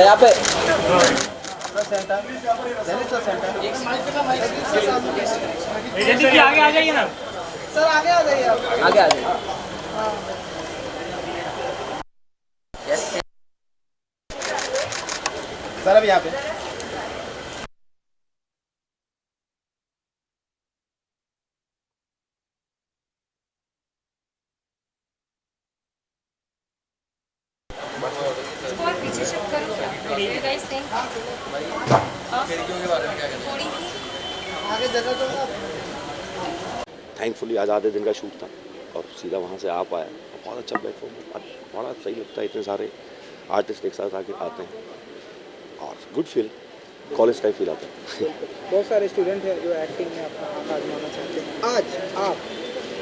यहाँ पे आगे आ जाइए ना सर, आगे आ जाइए आप, आगे आ जाइए। सर अब यहाँ पे और पीछे शिफ्ट करो क्या? You guys think? थोड़ी सी आगे जगह दो ना। थैंकफुली आज आधे दिन का शूट था और सीधा वहाँ से आ पाया। बहुत अच्छा प्लेटफॉर्म, बड़ा सही लगता है, इतने सारे आर्टिस्ट एक साथ आके आते हैं और good feel, college type feel आता है। बहुत सारे स्टूडेंट हैं जो एक्टिंग में अपना हाथ आजमाना चाहते हैं। आज आप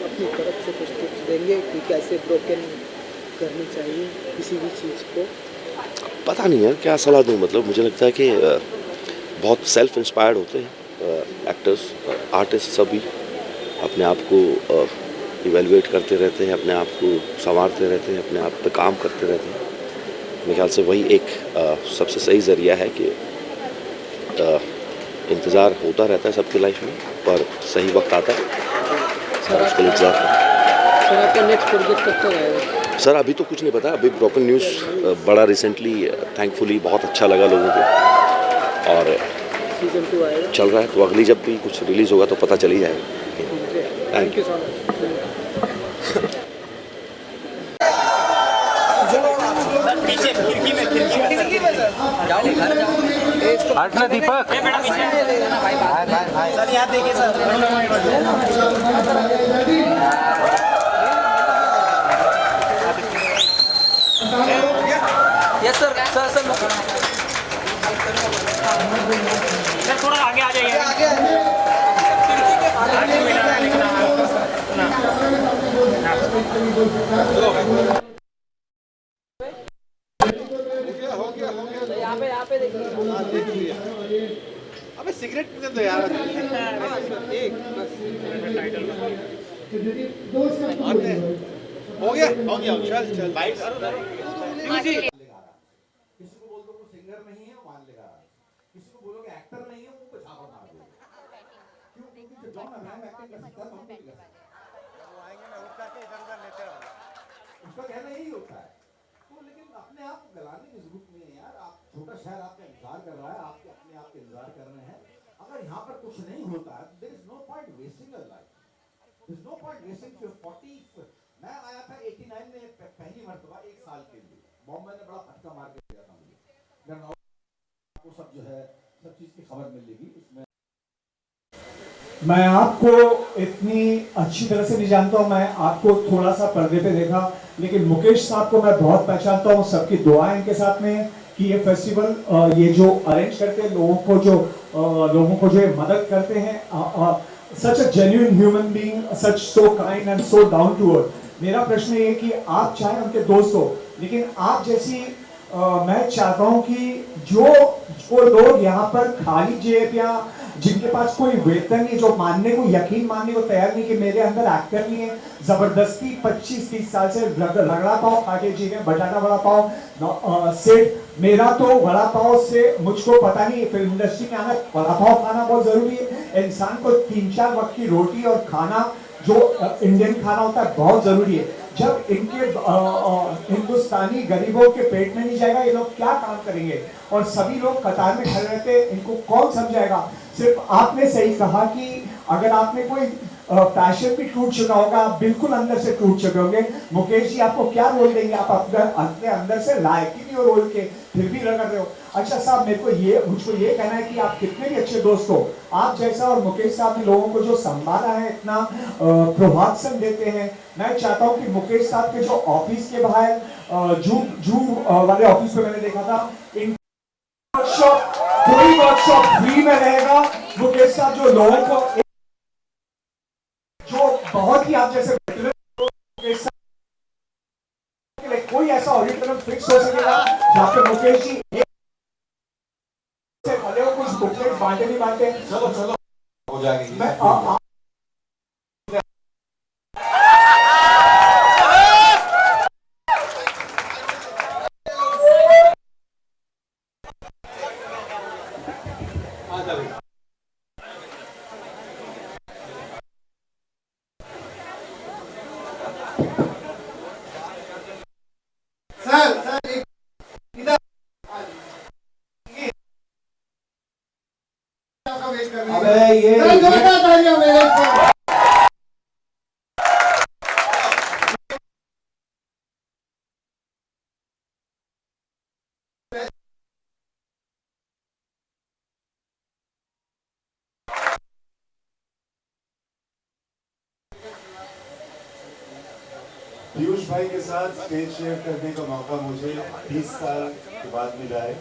अपनी तरफ से कुछ टिप्स देंगे कि कैसे ब्रोकन करनी चाहिए किसी भी चीज़ को? पता नहीं यार क्या सलाह दूँ, मतलब मुझे लगता है कि बहुत सेल्फ इंस्पायर्ड होते हैं एक्टर्स, आर्टिस्ट सभी अपने आप को इवेलुएट करते रहते हैं, अपने आप को संवारते रहते हैं, अपने आप पे काम करते रहते हैं। मेरे ख्याल से वही एक सबसे सही ज़रिया है कि इंतज़ार होता रहता है सबकी लाइफ में, पर सही वक्त आता है और उसके लिए इंतज़ार करें। सर आपका नेक्स्ट प्रोजेक्ट कब तक आएगा? सर अभी तो कुछ नहीं पता, अभी ब्रोकन न्यूज़ बड़ा रिसेंटली थैंकफुली बहुत अच्छा लगा लोगों को और सीजन 2 आएगा, चल रहा है, तो अगली जब भी कुछ रिलीज़ होगा तो पता चल ही जाएगा। Thank you so much. पीछे खिड़की में जाओ घर जाओ। हटना दीपक। सर यहाँ देखिए sir. Yes sir, sir sir sir थोड़ा आगे आ जाइए। यहाँ पे देखिए। अबे सिगरेट पीने दो यार। एक बस हो गया चल बाइक किसी को बोल दो वो सिंगर नहीं है, मान लेगा। किसी को बोलोगे एक्टर नहीं है, वो कुछ झापड़ मार देगा। क्यों? क्योंकि जॉन अब्राहम एक्टिंग कर सकता है, हम नहीं कर सकते। वो आएंगे ना, उठ करके इधर-उधर लेते रहो। उसका कहना यही होता है। तो लेकिन अपने आप को गलाने की जरूरत नहीं है यार। आप छोटा शहर आपका इंतजार कर रहा है, आपके अपने आप के इंतजार कर रहे हैं। अगर यहाँ पर कुछ नहीं होता है, there is no point wasting your life. There is no point wasting your 40। मैं आया था 89 में पहली मर्तबा 1 साल के लिए। बॉम्बे ने बड़ा फटका मार के दिया था मुझे। आपको सब जो है सब चीज की खबर मिलेगी उसमें। मैं आपको इतनी अच्छी तरह से नहीं जानता हूँ, मैं आपको थोड़ा सा पर्दे पे देखा, लेकिन मुकेश साहब को मैं बहुत पहचानता हूँ। सबकी दुआएं इनके साथ में कि ये फेस्टिवल ये जो अरेंज करते हैं, लोगों को जो मदद करते हैं, such a genuine human being, such so kind and so down to earth. मेरा प्रश्न ये कि आप चाहे उनके दोस्त हो, लेकिन आप जैसी मैं चाहता हूं कि जो लोग यहाँ पर खाली जेब या जिनके पास कोई वेतन नहीं, जो मानने को यकीन मानने को तैयार नहीं कि मेरे अंदर एक्टर नहीं है, जबरदस्ती 25-30 साल से रगड़ा पाव खा के जी रहे, बटाटा वड़ा पाव सेठ। मेरा तो वड़ा पाव से मुझको पता नहीं, फिल्म इंडस्ट्री में आना वड़ा पाव खाना बहुत जरूरी है। इंसान को 3-4 वक्त की रोटी और खाना जो इंडियन खाना होता है बहुत जरूरी है। जब इनके हिंदुस्तानी गरीबों के पेट में नहीं जाएगा, ये लोग क्या काम करेंगे? और सभी लोग कतार में खड़े रहते, इनको कौन समझाएगा? सिर्फ आपने सही कहा कि अगर आपने कोई पैशन भी टूट चुका होगा, आप बिल्कुल अंदर से टूट चुके होंगे। मुकेश जी आपको क्या रोल देंगे? आप अपने अंदर से लायक ही नहीं हो रोल के, फिर भी रगड़ रहे हो। अच्छा साहब, मुझको ये कहना है कि आप कितने भी अच्छे दोस्त हो, आप जैसा और मुकेश साहब ने लोगों को जो संभाला है, इतना प्रोत्साहन देते हैं। मैं चाहता हूं कि मुकेश साहब के जो ऑफिस के बाहर जू वाले ऑफिस में मैंने देखा था, इन कोई वर्कशॉप फ्री में रहेगा। मुकेश साहब जो लोगों को जो बहुत ही आप जैसे कोई ऐसा ऑडिटोरियम फिक्स हो सकेगा जहाँ पे मुकेश जी भले कुछ बुकलेट बांटे नहीं बांटे, चलो हो जाएगी। आजा बेटा सर एक इधर अबे ये तालियां मेरे को पीयूष भाई के साथ स्टेज शेयर करने का मौका मुझे 20 साल के बाद मिला है।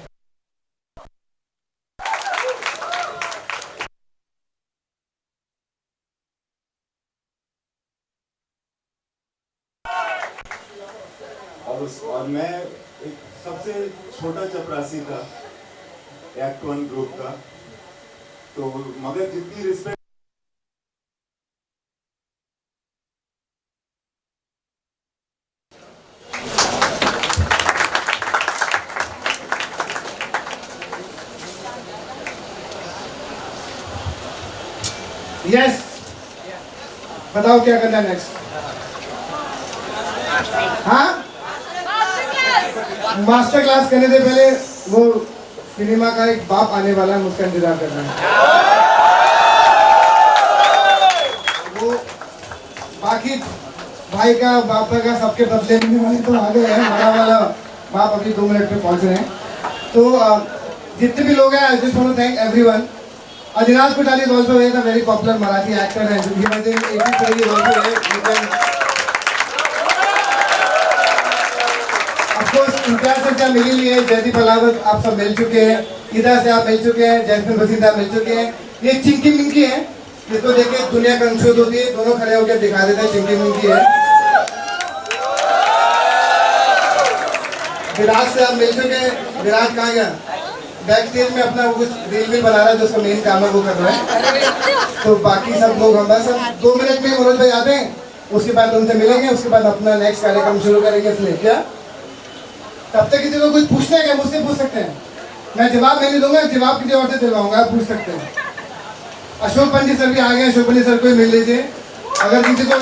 और मैं एक सबसे छोटा चपरासी था एक्ट 1 ग्रुप का, तो मगर जितनी रिस्पेक्ट यस बताओ क्या करना है नेक्स्ट हाँ मास्टर क्लास करने से पहले वो सिनेमा का एक बाप आने वाला है, उसका इंतजार करना है। वो बाकी भाई का बाप का सबके बदले मिलने वाले तो आ गए हैं, बड़ा वाला बाप अभी 2 मिनट में पहुंच रहे हैं। तो जितने भी लोग हैं I just want to thank everyone. Adinaj Kothari is also a very popular Marathi actor and he was in 80s he also of course Imtiaz से क्या मिल लिए, जयदीप अलावत आप सब मिल चुके हैं, इधर से आप मिल चुके हैं, जैस्मिन वसीम मिल चुके हैं। ये चिंकी मिंकी है, इसको देख के दुनिया कंफ्यूज होती है, दोनों खड़े होकर दिखा देते हैं चिंकी मिंकी है। विराज से आप मिल चुके हैं, विराज कहाँ गया? बैक स्टेज में अपना कुछ रील भी बना रहा है, जो उसका मेन काम है वो कर रहा है। तो बाकी सब लोग हम बस 2 मिनट में मनोज भाई आते हैं, उसके बाद उनसे मिलेंगे, उसके बाद अपना नेक्स्ट कार्यक्रम शुरू करेंगे। इसलिए क्या तब तक किसी को कुछ पूछना है क्या? मुझसे पूछ सकते हैं, मैं जवाब नहीं दूंगा, जवाब किसी और से दिलवाऊंगा, आप पूछ सकते हैं। अशोक पंडित सर भी आ गए, अशोक पंडित सर को मिल लीजिए अगर किसी को।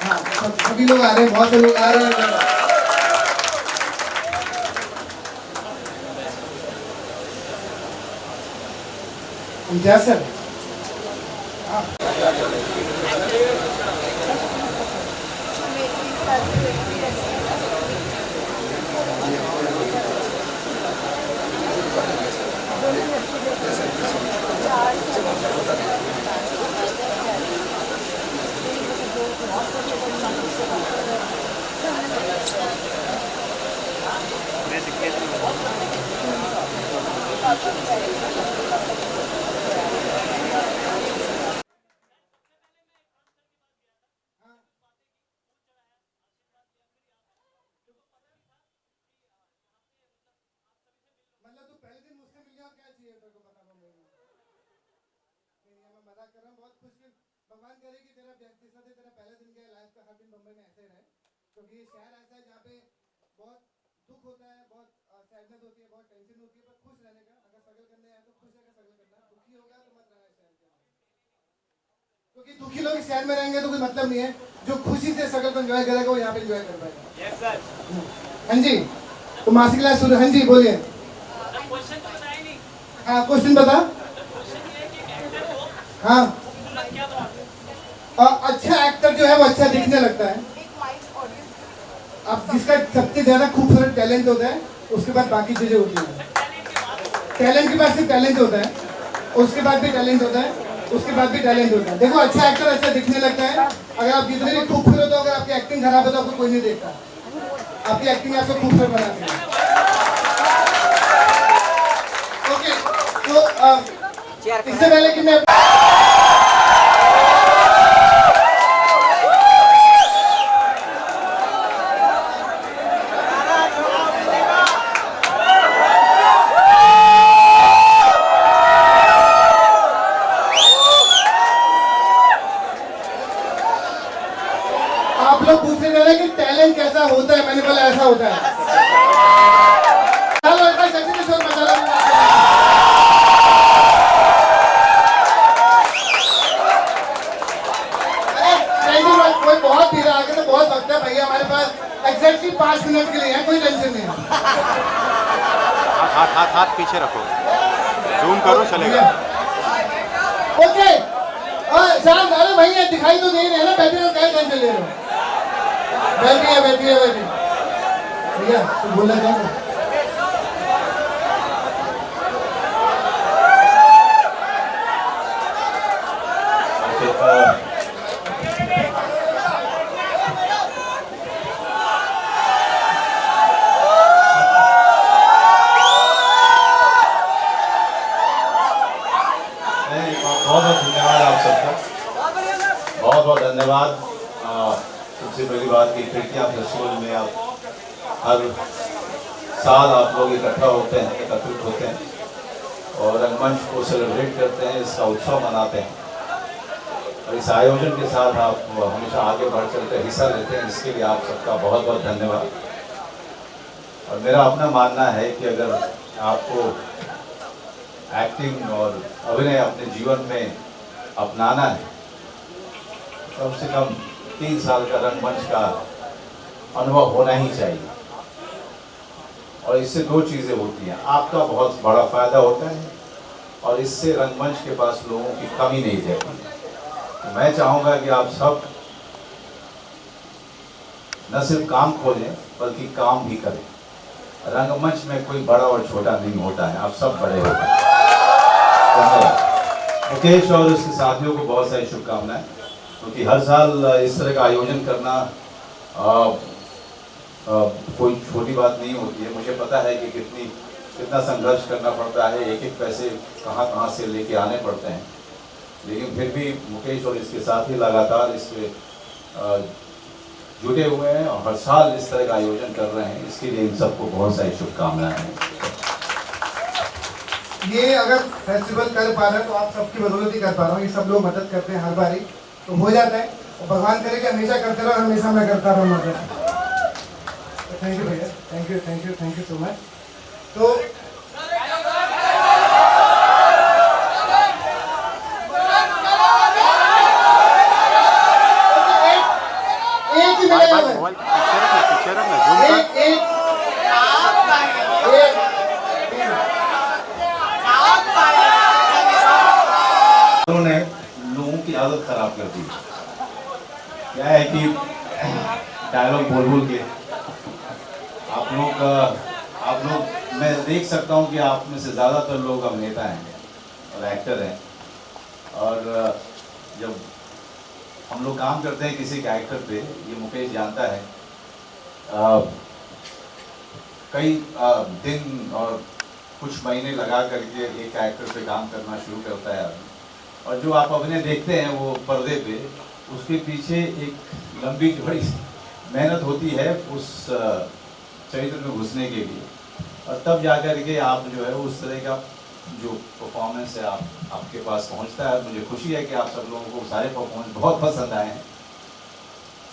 हाँ सभी लोग आ रहे हैं, बहुत से लोग आ रहे हैं। इम्तियाज सर भगवान करे कि तेरा जैसा तेरा पहला दिन गया लाइफ का, हर दिन बम्बई में ऐसे रहे, क्योंकि ये शहर ऐसा है जहाँ पे बहुत दुख होता है, बहुत सैडनेस होती है, बहुत टेंशन होती है, पर खुश रहने का। अगर स्ट्रगल करने आए तो खुश रहकर स्ट्रगल करना, दुखी हो गया तो मत रहना शहर के अंदर, क्योंकि दुखी लोग शहर में रहेंगे तो कोई मतलब नहीं है। जो खुशी से स्ट्रगल को एंजॉय करेगा वो यहाँ पे एंजॉय कर पाएगा। हाँ जी, तो मासिक क्लास शुरू। हाँ जी बोलिए। हाँ क्वेश्चन बता। हाँ अच्छा एक्टर जो है वो अच्छा दिखने लगता है। अब जिसका सबसे ज्यादा खूबसूरत टैलेंट होता है उसके बाद बाकी चीजें होती हैं। टैलेंट के बाद सिर्फ टैलेंट होता है, उसके बाद भी टैलेंट होता है, उसके बाद भी टैलेंट होता है। देखो अच्छा एक्टर अच्छा दिखने लगता है, अगर आप जितने भी खूबसूरत हो, अगर आपकी एक्टिंग खराब है तो आपको कोई नहीं देखता। आपकी एक्टिंग आपको खूबसूरत बनाती है। ओके, तो इससे पहले कि मैं टैलेंट कैसा होता है, मैंने बोला ऐसा होता है। चलो एक बार सच्ची में शोर मचा लो। हाथ हाथ हाथ पीछे रखो, जूम करो चलेगा। ओके शाम अरे भैया दिखाई तो दे रहे हैं ना, बैठे हो क्या टेंशन ले रहे हो? बैठिए भैया तू बोलना चाहते बहुत बहुत धन्यवाद आप सबका, बहुत बहुत धन्यवाद। सबसे पहली बात की खिड़कियाँ फेस्टिवल में आप हर साल आप लोग इकट्ठा होते हैं, एकत्रित होते हैं और रंगमंच को सेलिब्रेट करते हैं, इसका उत्सव मनाते हैं और इस आयोजन के साथ आप हमेशा आगे बढ़ चलकर हिस्सा लेते हैं, इसके लिए आप सबका बहुत बहुत धन्यवाद। और मेरा अपना मानना है कि अगर आपको एक्टिंग और अभिनय अपने जीवन में अपनाना है, कम से कम 3 साल का रंगमंच का अनुभव होना ही चाहिए। और इससे 2 चीज़ें होती हैं, आपका बहुत बड़ा फायदा होता है और इससे रंगमंच के पास लोगों की कमी नहीं रहती। तो मैं चाहूँगा कि आप सब न सिर्फ काम खोजें बल्कि काम भी करें। रंगमंच में कोई बड़ा और छोटा नहीं होता है, आप सब बड़े होते हैं। मुकेश और उसके साथियों को बहुत सारी शुभकामनाएं, क्योंकि हर साल इस तरह का आयोजन करना कोई छोटी बात नहीं होती है। मुझे पता है कि कितना संघर्ष करना पड़ता है, एक एक पैसे कहाँ से लेके आने पड़ते हैं, लेकिन फिर भी मुकेश और इसके साथी लगातार इस पे जुटे हुए हैं और हर साल इस तरह का आयोजन कर रहे हैं। इसके लिए इन सबको बहुत सारी शुभकामनाएं हैं। ये अगर फेस्टिवल कर पा रहे हैं तो आप सबकी बदौलत ही कर पा रहा हूँ। ये सब लोग मदद करते हैं हर बारी, तो हो जाता है। और भगवान करे कि हमेशा करते रहो, हमेशा मैं करता रहूँ मदद। थैंक यू भैया, थैंक यू सो मच। तो एक ही भाई मोबाइल पीछे रखना, जूम कर। उन्होंने लोगों की आदत खराब कर दी। क्या है कि डायलॉग बोल के आप लोग मैं देख सकता हूँ कि आप में से ज़्यादातर लोग अभिनेता हैं और एक्टर हैं, और जब हम लोग काम करते हैं किसी कैरेक्टर पे, ये मुकेश जानता है, कई दिन और कुछ महीने लगा करके एक कैरेक्टर पे काम करना शुरू करता है आदमी। और जो आप अभिनय देखते हैं वो पर्दे पे, उसके पीछे एक लंबी चौड़ी मेहनत होती है उस चरित्र में घुसने के लिए, और तब जाकर के आप जो है उस तरह का जो परफॉर्मेंस है आपके पास पहुंचता है। मुझे खुशी है कि आप सब लोगों को सारे परफॉर्मेंस बहुत पसंद आए हैं।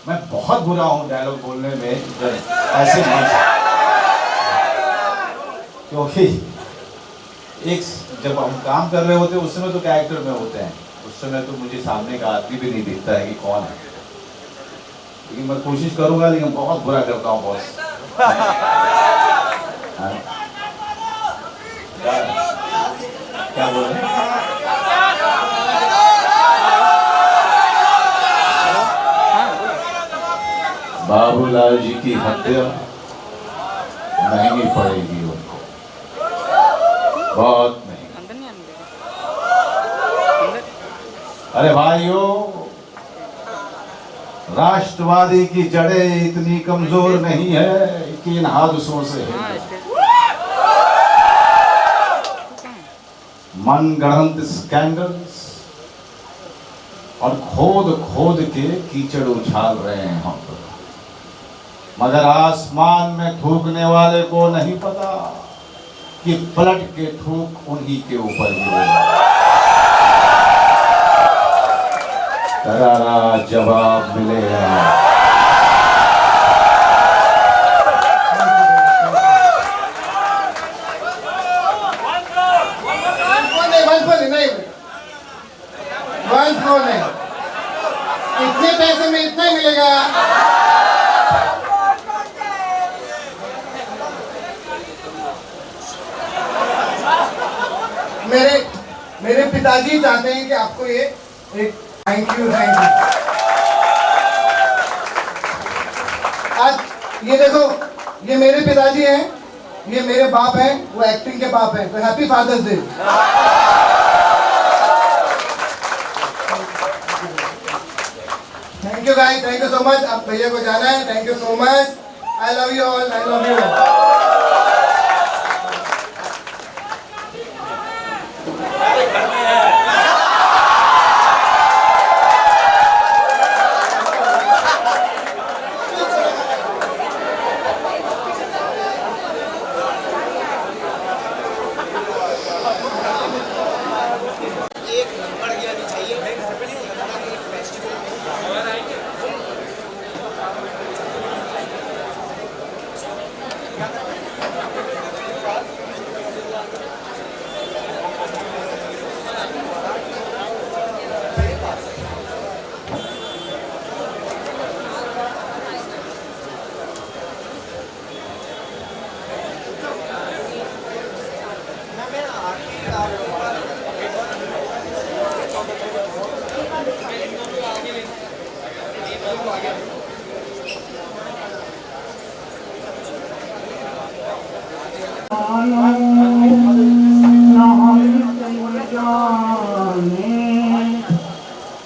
मैं बहुत बुरा हूँ डायलॉग बोलने में जब ऐसे क्योंकि जब हम काम कर रहे होते हैं उस समय तो कैरेक्टर में होते हैं, उस समय तो मुझे सामने का आदमी भी नहीं दिखता है कि कौन है, लेकिन मैं कोशिश करूंगा, लेकिन बहुत बुरा करता हूँ बॉस। क्या बोल रहे हैं? बाबूलाल जी की हत्या महंगी पड़ेगी उनको, बहुत महंगी। अरे भाइयों, राष्ट्रवादी की जड़ें इतनी कमजोर नहीं है कि इन हादसों से मनगढ़ंत स्कैंडल्स और खोद के कीचड़ उछाल रहे हैं हम, मगर आसमान में थूकने वाले को नहीं पता कि पलट के थूक उन्हीं के ऊपर गिरेगा। करारा जवाब मिलेगा। इतने पैसे में इतना मिलेगा। मेरे पिताजी चाहते हैं कि आपको ये एक थैंक यू। आज ये देखो, ये मेरे पिताजी हैं, ये मेरे बाप हैं, वो एक्टिंग के बाप हैं, तो happy father's day. Thank you guys, thank you so much. अब भैया को जाना है, thank you so much. I love you all, I love you.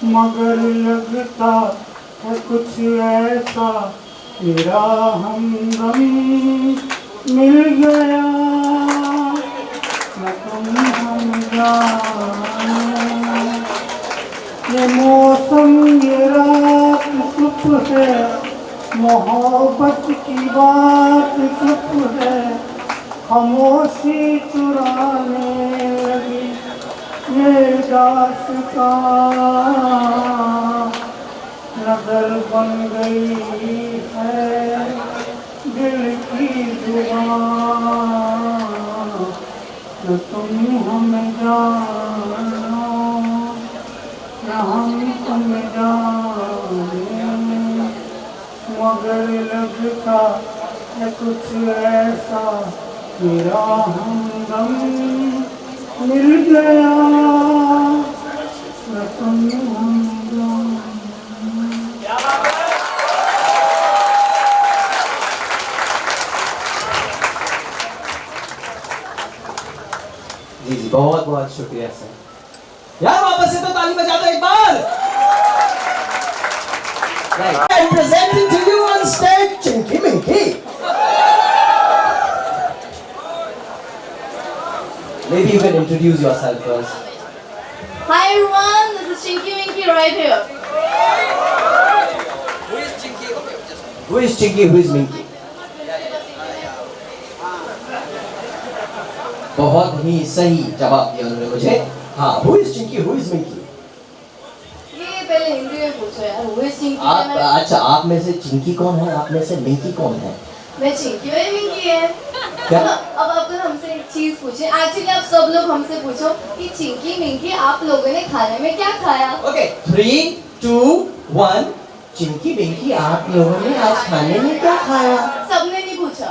मगर लगता है कुछ ऐसा तेरा हमदम मिल गया न तुम हम जाने। ये मौसम ये रात चुप है, मोहब्बत की बात चुप है, खामोशी चुराने लगी ये दास्तां नजर बन गई है दिल की जुबान। न तुम हमें जानो न हम तुम जाने, मगर लगता है कुछ ऐसा तेरा हमदम मिल गया न तुम हम जाने। जी जी बहुत बहुत शुक्रिया सर। यार वापस से तो ताली बजा दो एक बार। Right. I'm presenting to you on stage Chinky Minky. Maybe you can introduce yourself first. Hi everyone, this is Chinky Minky right here. Who is Chinky? Who is Chinky? Who is Minky? बहुत ही सही जवाब दिया उन्होंने मुझे। हाँ, who is Chinky? Who is Minky? ये पहले हिंदी में पूछो यार, who is Chinky? आप अच्छा, आप में से चिंकी कौन है? आप में से मिंकी कौन है? मैं चिंकी और मिंकी है। क्या? अब अगर हमसे एक चीज पूछे, एक्चुअली आप सब लोग हमसे पूछो कि चिंकी मिंकी आप लोगों ने खाने में क्या खाया? ओके, 3, 2, 1 चिंकी मिंकी आप लोगों ने आज खाने में क्या खाया? सबने नहीं पूछा।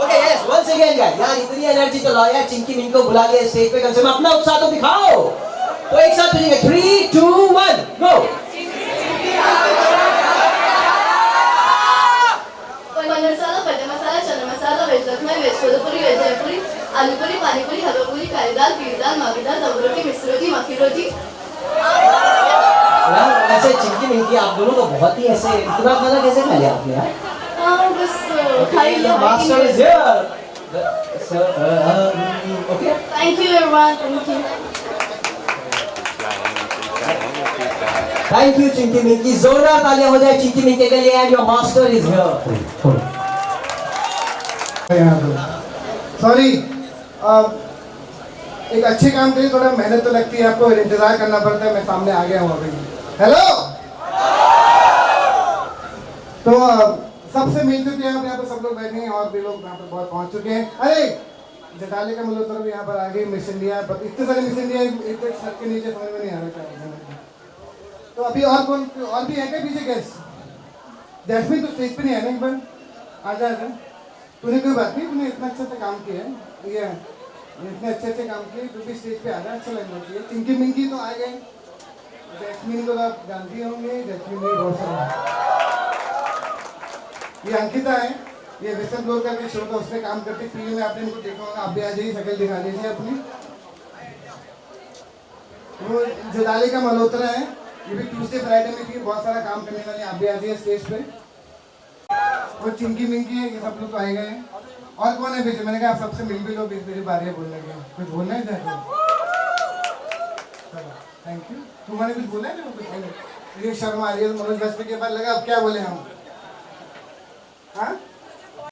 Okay, yes, once again guys, यार इतनी एनर्जी तो लाओ यार, चिंकी मिंकी को बुला के स्टेज पे कम से कम अपना उत्साह तो दिखाओ। तो एक साथ पूछेंगे 3, 2, 1 गो। पनीर मसाला, पनीर मसाला, चना मसाला, वेज रखना, वेज कोल्हापुरी, वेज जयपुरी, आलू पूरी, पानी पूरी, हलवा पूरी, काली दाल, पीली दाल, मावी दाल, दम रोटी, मिक्स रोटी, मक्की रोटी। यार ऐसे चिंकी मिंकी आप दोनों को बहुत ही ऐसे इतना खाना कैसे खा लिया आपने यार? हाँ बस खाई लो। Master is here. Okay, thank you everyone, thank you. Thank you Chinki Minki, जोरदार तालियां हो जाए चिंकी मिंकी के लिए। And your master is here. Sorry, एक अच्छे काम के लिए थोड़ा मेहनत तो लगती है, आपको इंतजार करना पड़ता है। मैं सामने आ गया हूँ अभी। हेलो, तो सबसे मिल चुके हैं यहाँ पे सब लोग बैठे हैं, और भी लोग यहाँ पर बहुत पहुँच चुके हैं। अरे जटाले का मल्होत्सव भी यहाँ पर आ गई, मिस इंडिया, इतने सारे मिस इंडिया एक सर के नीचे समझ में नहीं आ रहा क्या। तो अभी और कौन और भी है क्या पीछे गेस्ट? जैस्मिन तो स्टेज पे नहीं है ना, एक बार आ जा। तूने कोई बात नहीं, तूने इतना अच्छा से काम किया है। ये इतने अच्छे अच्छे काम किए, जो भी स्टेज पे आना अच्छा लगना चाहिए। चिंकी मिंकी तो आ गए, जैस्मीन को आप जानती होंगे, जैस्मीन ने बहुत सारा। ये अंकिता है, ये वेस्टर्न ग्लोर का भी शो था, उसमें काम करती टीवी में, आपने इनको देखा होगा। आप भी आ जाइए, शक्ल दिखा दीजिए अपनी। वो जलाली का मल्होत्रा है, ये भी ट्यूसडे फ्राइडे में थी, बहुत सारा काम करने वाले। आप भी आ जाइए स्टेज पे। वो चिंकी मिंकी है, ये सब लोग तो आए गए हैं। और कौन है पीछे? मैंने कहा आप सबसे मिल भी लो, मेरी बारी है बोलने की। कुछ बोलना है चाहते हो? Thank you. तुम्हारे कुछ बोला है ना? कुछ बोले? ये शर्म आ रही है मनोज बजपेयी के बाद, लगा अब क्या बोले हम? हाँ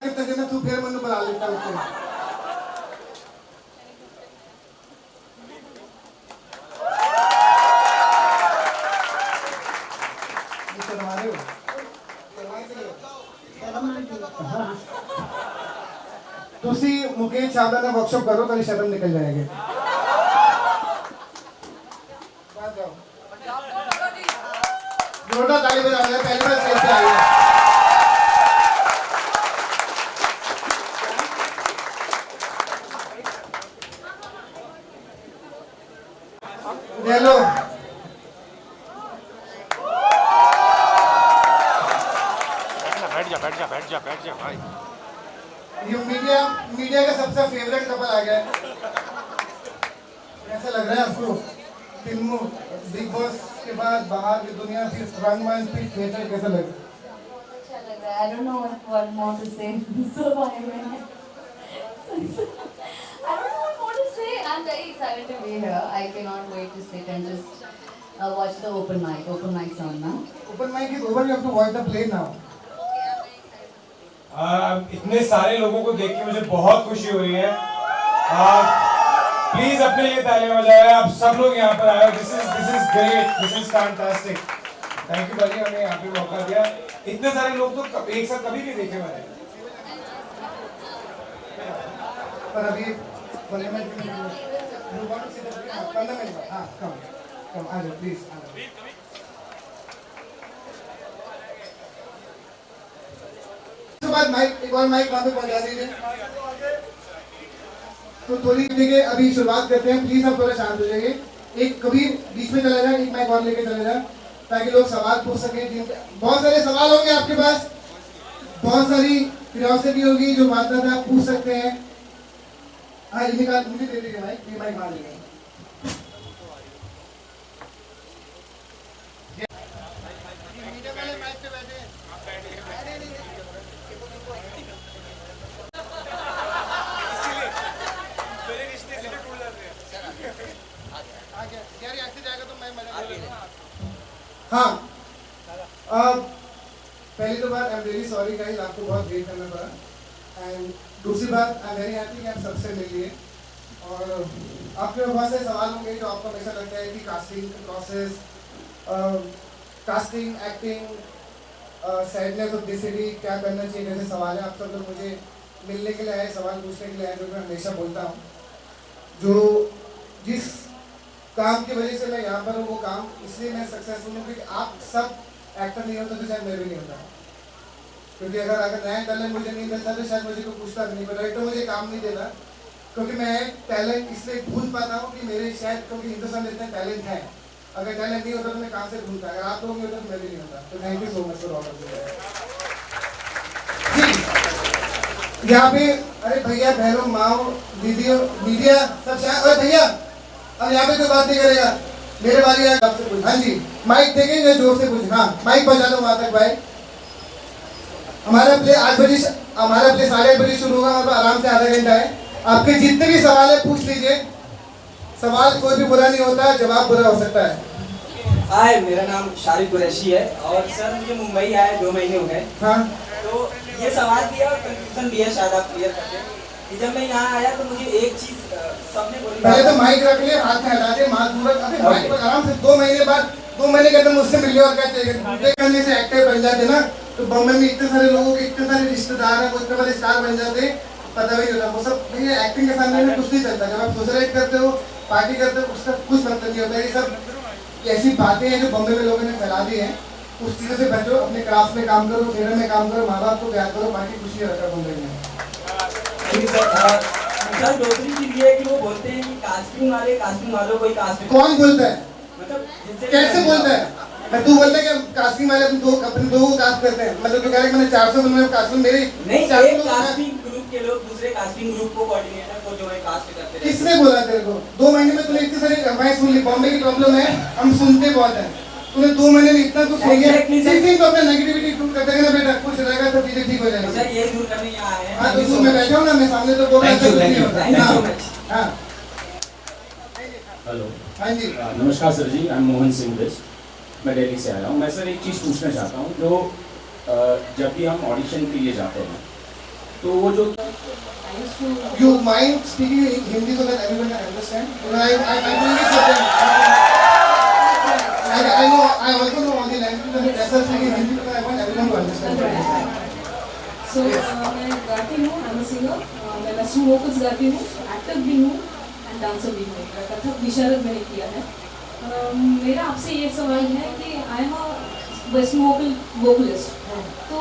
कितना दिन तू फिर मनु बुला लेता उसको। शर्मा रहे हो? तुसी मुकेश छाबड़ा का वर्कशॉप करो तो शर्म निकल जाएगी। जोरदार ताली बजा रहे हैं, पहली बार स्टेज पे आए हैं। हेलो बैठ जा भाई। ये मीडिया का सबसे फेवरेट कपल आ गया है। कैसा लग रहा है आपको? फिल्मों बिग बॉस के बाद बाहर की दुनिया, फिर रंगमंच, फिर थिएटर, कैसा लग रहा है? अच्छा लग रहा है। I don't know what more to say. So I don't know what more to say. I'm very excited to be here. I cannot wait to sit and just watch the open mic. Open mic's on now. Open mic is over. You have to watch the play now. इतने सारे लोगों को देख के मुझे बहुत खुशी हुई है। प्लीज अपने लिए तालियां बजाएं। आप सब लोग यहाँ पर आए। This is great, this is fantastic. Thank you भाई, हमें यहाँ पे मौका दिया। इतने सारे लोग तो एक साथ कभी नहीं देखे मैंने। पर अभी 15 मिनट हाँ कम आ जाओ प्लीज। उसके बाद माइक, एक और माइक वहाँ पे पहुँचा दीजिए। तो थोड़ी देखिए, अभी शुरुआत करते हैं। प्लीज आप थोड़ा शांत हो जाइए। एक कभी बीच में चला जाए, एक माइक और लेके चले जाए, ताकि लोग सवाल पूछ सकें। बहुत सारे सवाल होंगे आपके पास, बहुत सारी क्यूरियोसिटी होगी, जो बात है आप पूछ सकते हैं। हाँ ये निकाल, मुझे दे दीजिए माइक, ये माइक मान लीजिए। हाँ पहली तो बात, I am very sorry guys, आपको बहुत वेट करना पड़ा। एंड दूसरी बात, आई एम वेरी हैप्पी कि आप सबसे मिलिए। और आपके बहुत से सवाल होंगे जो आपको हमेशा लगता है कि casting process, casting, acting, sadness of the city, क्या करना चाहिए, जैसे सवाल है। आप सब लोग मुझे मिलने के लिए आए, सवाल पूछने के लिए आए, जो मैं हमेशा बोलता हूँ। जो जिस काम की वजह से मैं यहाँ पर हूँ, वो काम इसलिए मैं सक्सेसफुल हूँ क्योंकि आप सब एक्टर नहीं होता तो शायद मैं भी नहीं होता। क्योंकि अगर नया टैलेंट मुझे नहीं मिलता तो शायद मुझे कोई पूछता भी नहीं। पर डायरेक्टर मुझे काम नहीं देता क्योंकि मैं टैलेंट इसलिए ढूंढ पाता हूँ कि मेरे शायद, क्योंकि हिंदुस्तान में इतना टैलेंट है। अगर टैलेंट नहीं होता तो मैं कहाँ से ढूंढता? अगर आप लोग नहीं होता तो मैं भी नहीं होता। तो thank you so much for order. यहाँ पे अरे भैया, बहनों, माओ, दीदियों, मीडिया सब शायद। अरे भैया अब यहाँ पे कोई बात नहीं करेगा, मेरे बारी है आपसे पूछ। हाँ जी माइक देंगे, जोर से पूछ। हाँ माइक पहुँचा दो वहाँ तक भाई। हमारा प्ले 8 बजे, हमारा प्ले 8:30 बजे शुरू होगा। हमारे आराम से आधा घंटा है। आपके जितने भी सवाल है पूछ लीजिए। सवाल कोई भी बुरा नहीं होता, जवाब बुरा हो सकता है। हाय, मेरा नाम शारिक कुरैशी है और सर मुझे मुंबई आए 2 महीने हो गए। हाँ तो ये सवाल दिया और कंफ्यूजन भी है, शायद आप क्लियर कर दें कि जब मैं यहाँ आया तो मुझे एक चीज सबने बोली। पहले तो माइक रख ले, हाथ में हटा दे, माइक पूरा अबे माइक पर आराम से। 2 महीने बाद, 2 महीने के अंदर मुझसे मिलिए और क्या चाहिए। दूसरे करने से एक्टर बन जाते ना, तो बॉम्बे में इतने सारे लोगों के इतने सारे रिश्तेदार हैं, वो इतने बड़े स्टार बन जाते, पता भी नहीं होता। वो सब भैया एक्टिंग के सामने में कुछ नहीं चलता। जब आप सोशलाइज करते हो, पार्टी करते हो, उसका कुछ मतलब नहीं होता। ये सब ऐसी बातें हैं जो बॉम्बे में लोगों ने फैला दी हैं। उस चीज़ों से बचो, अपने क्राफ्ट में काम करो, थिएटर में काम करो, माँ बाप को प्यार करो, बाकी कुछ नहीं रखा बॉम्बे में। सर दूसरी चीज ये है कि वो बोलते हैं कि कास्टिंग वालों कोई कास्टिंग कौन बोलता है? मतलब जिनसे कैसे बोलता है? मैं तू बोलता है कि कास्टिंग वाले अपने दो को कास्ट करते हैं, मतलब जो कह रहे हैं मैंने 400 फिल्म में कास्ट मेरी नहीं, 400 एक लोग कास्टिंग ग्रुप के लोग दूसरे कास्टिंग ग्रुप को कोऑर्डिनेटर को जो है कास्ट करते हैं। किसने बोला तेरे को? 2 महीने में तूने इतनी सारी मैं सुन ली। बॉम्बे की प्रॉब्लम है, हम सुनते बहुत है। तूने 2 महीने में इतना कुछ सुन लिया। इसी तो अपना नेगेटिविटी दूर कर देगा ना बेटा, कुछ रहेगा तो चीजें ठीक हो जाएंगी। सर ये दूर करने यहाँ आए हैं। हाँ तो तू मैं बैठा हूँ ना, मैं सामने तो बोल रहा था। हाँ हेलो। हाँ जी नमस्कार sir ji, I am Mohan Singh Bisht, मैं दिल्ली से आया हूँ। मैं सर एक चीज़ पूछना चाहता हूँ, जो जब भी हम ऑडिशन के लिए जाते हैं तो वो जो You mind speaking in Hindi so that everyone can understand? You know, I'm doing it for them. I know, I also know all the languages, but as I speak in Hindi, I want everyone to understand. So मैं गाती हूँ, I'm a singer, मैं western vocals गाती हूँ, actor भी हूँ and dancer भी हूँ। कथक विशारद मैंने किया है। मेरा आपसे ये सवाल है कि I am a western vocalist, तो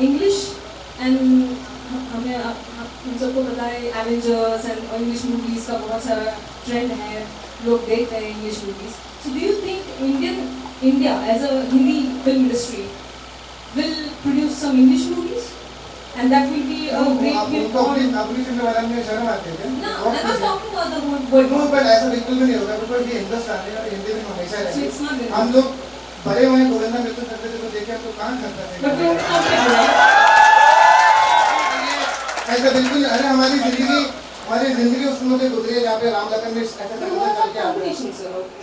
इंग्लिश एंड हमें हम सबको पता है एवेंजर्स एंड इंग्लिश मूवीज़ का बहुत सारा ट्रेंड है, लोग देखते हैं English movies. So do you think India as a Hindi film industry will produce some English movies and that will be a great hit on... अपनी फिल्म वाले में शर्म आते थे। No, I'm not talking about the word. No, but ऐसा बिल्कुल भी नहीं होगा, बिकॉज़ ये हिंदुस्तान है और हिंदी में हमेशा So it's not रहेगी। हम लोग बड़े हुए गोविंदा मित्र करते थे तो देखे हम तो कहाँ करते थे। But we don't ऐसा बिल्कुल, अरे हमारी जिंदगी उस फिल्मों से गुजरी है जहाँ पे राम लखन में ऐसा चल के आते हैं।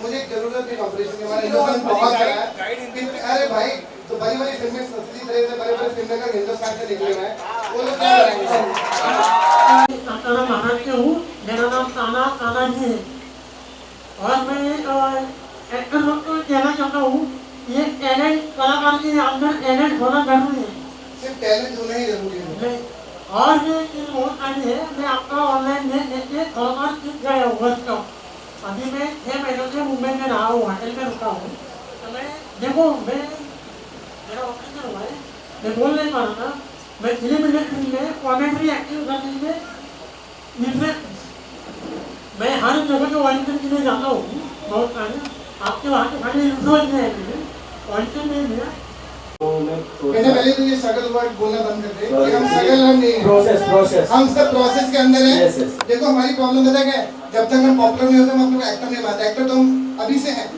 मुझे जरूरत नहीं कॉम्पिटिशन की, हमारा हिंदुस्तान बहुत बड़ा है। अरे भाई तो बड़ी बड़ी फिल्में इसी तरह से बड़े फिल्में का हिंदुस्तान से निकले हुए हैं, वो लोग क्या करेंगे? ताना महाराष्ट्र हूँ, मेरा नाम ताना जी है और मैं एक्टर लोग को कहना चाहता हूँ, ये टैलेंट कलाकार के अंदर टैलेंट होना जरूरी है। सिर्फ टैलेंट होना ही जरूरी है। और ये चीज़ बहुत सारी है, मैं आपका ऑनलाइन देख के कलाकार सीख गया हूँ वर्क का। अभी मैं 6 महीनों से मुंबई में रहा हूँ, होटल में रुका हूँ। तो मैं देखो मेरा ऑपरेशन हुआ है, मैं बोल नहीं पा रहा था। मैं फिल्म इंडस्ट्री में कॉमेंट्री एक्टिंग करने में मैं हर जगह के ऑडिशन के लिए जाता हूँ, बहुत सारे आपके वहाँ के खाली इन्फ्लुएंस है, ऑडिशन नहीं मिला। मैंने पहले तो ये स्ट्रगल वर्ड बोलना बंद कर दे कि हम स्ट्रगल नहीं है, प्रोसेस हम सब प्रोसेस के अंदर है। देखो हमारी प्रॉब्लम पता क्या है, जब तक हम पॉपुलर नहीं होते हम अपने को एक्टर नहीं मानते। एक्टर तो हम अभी से हैं,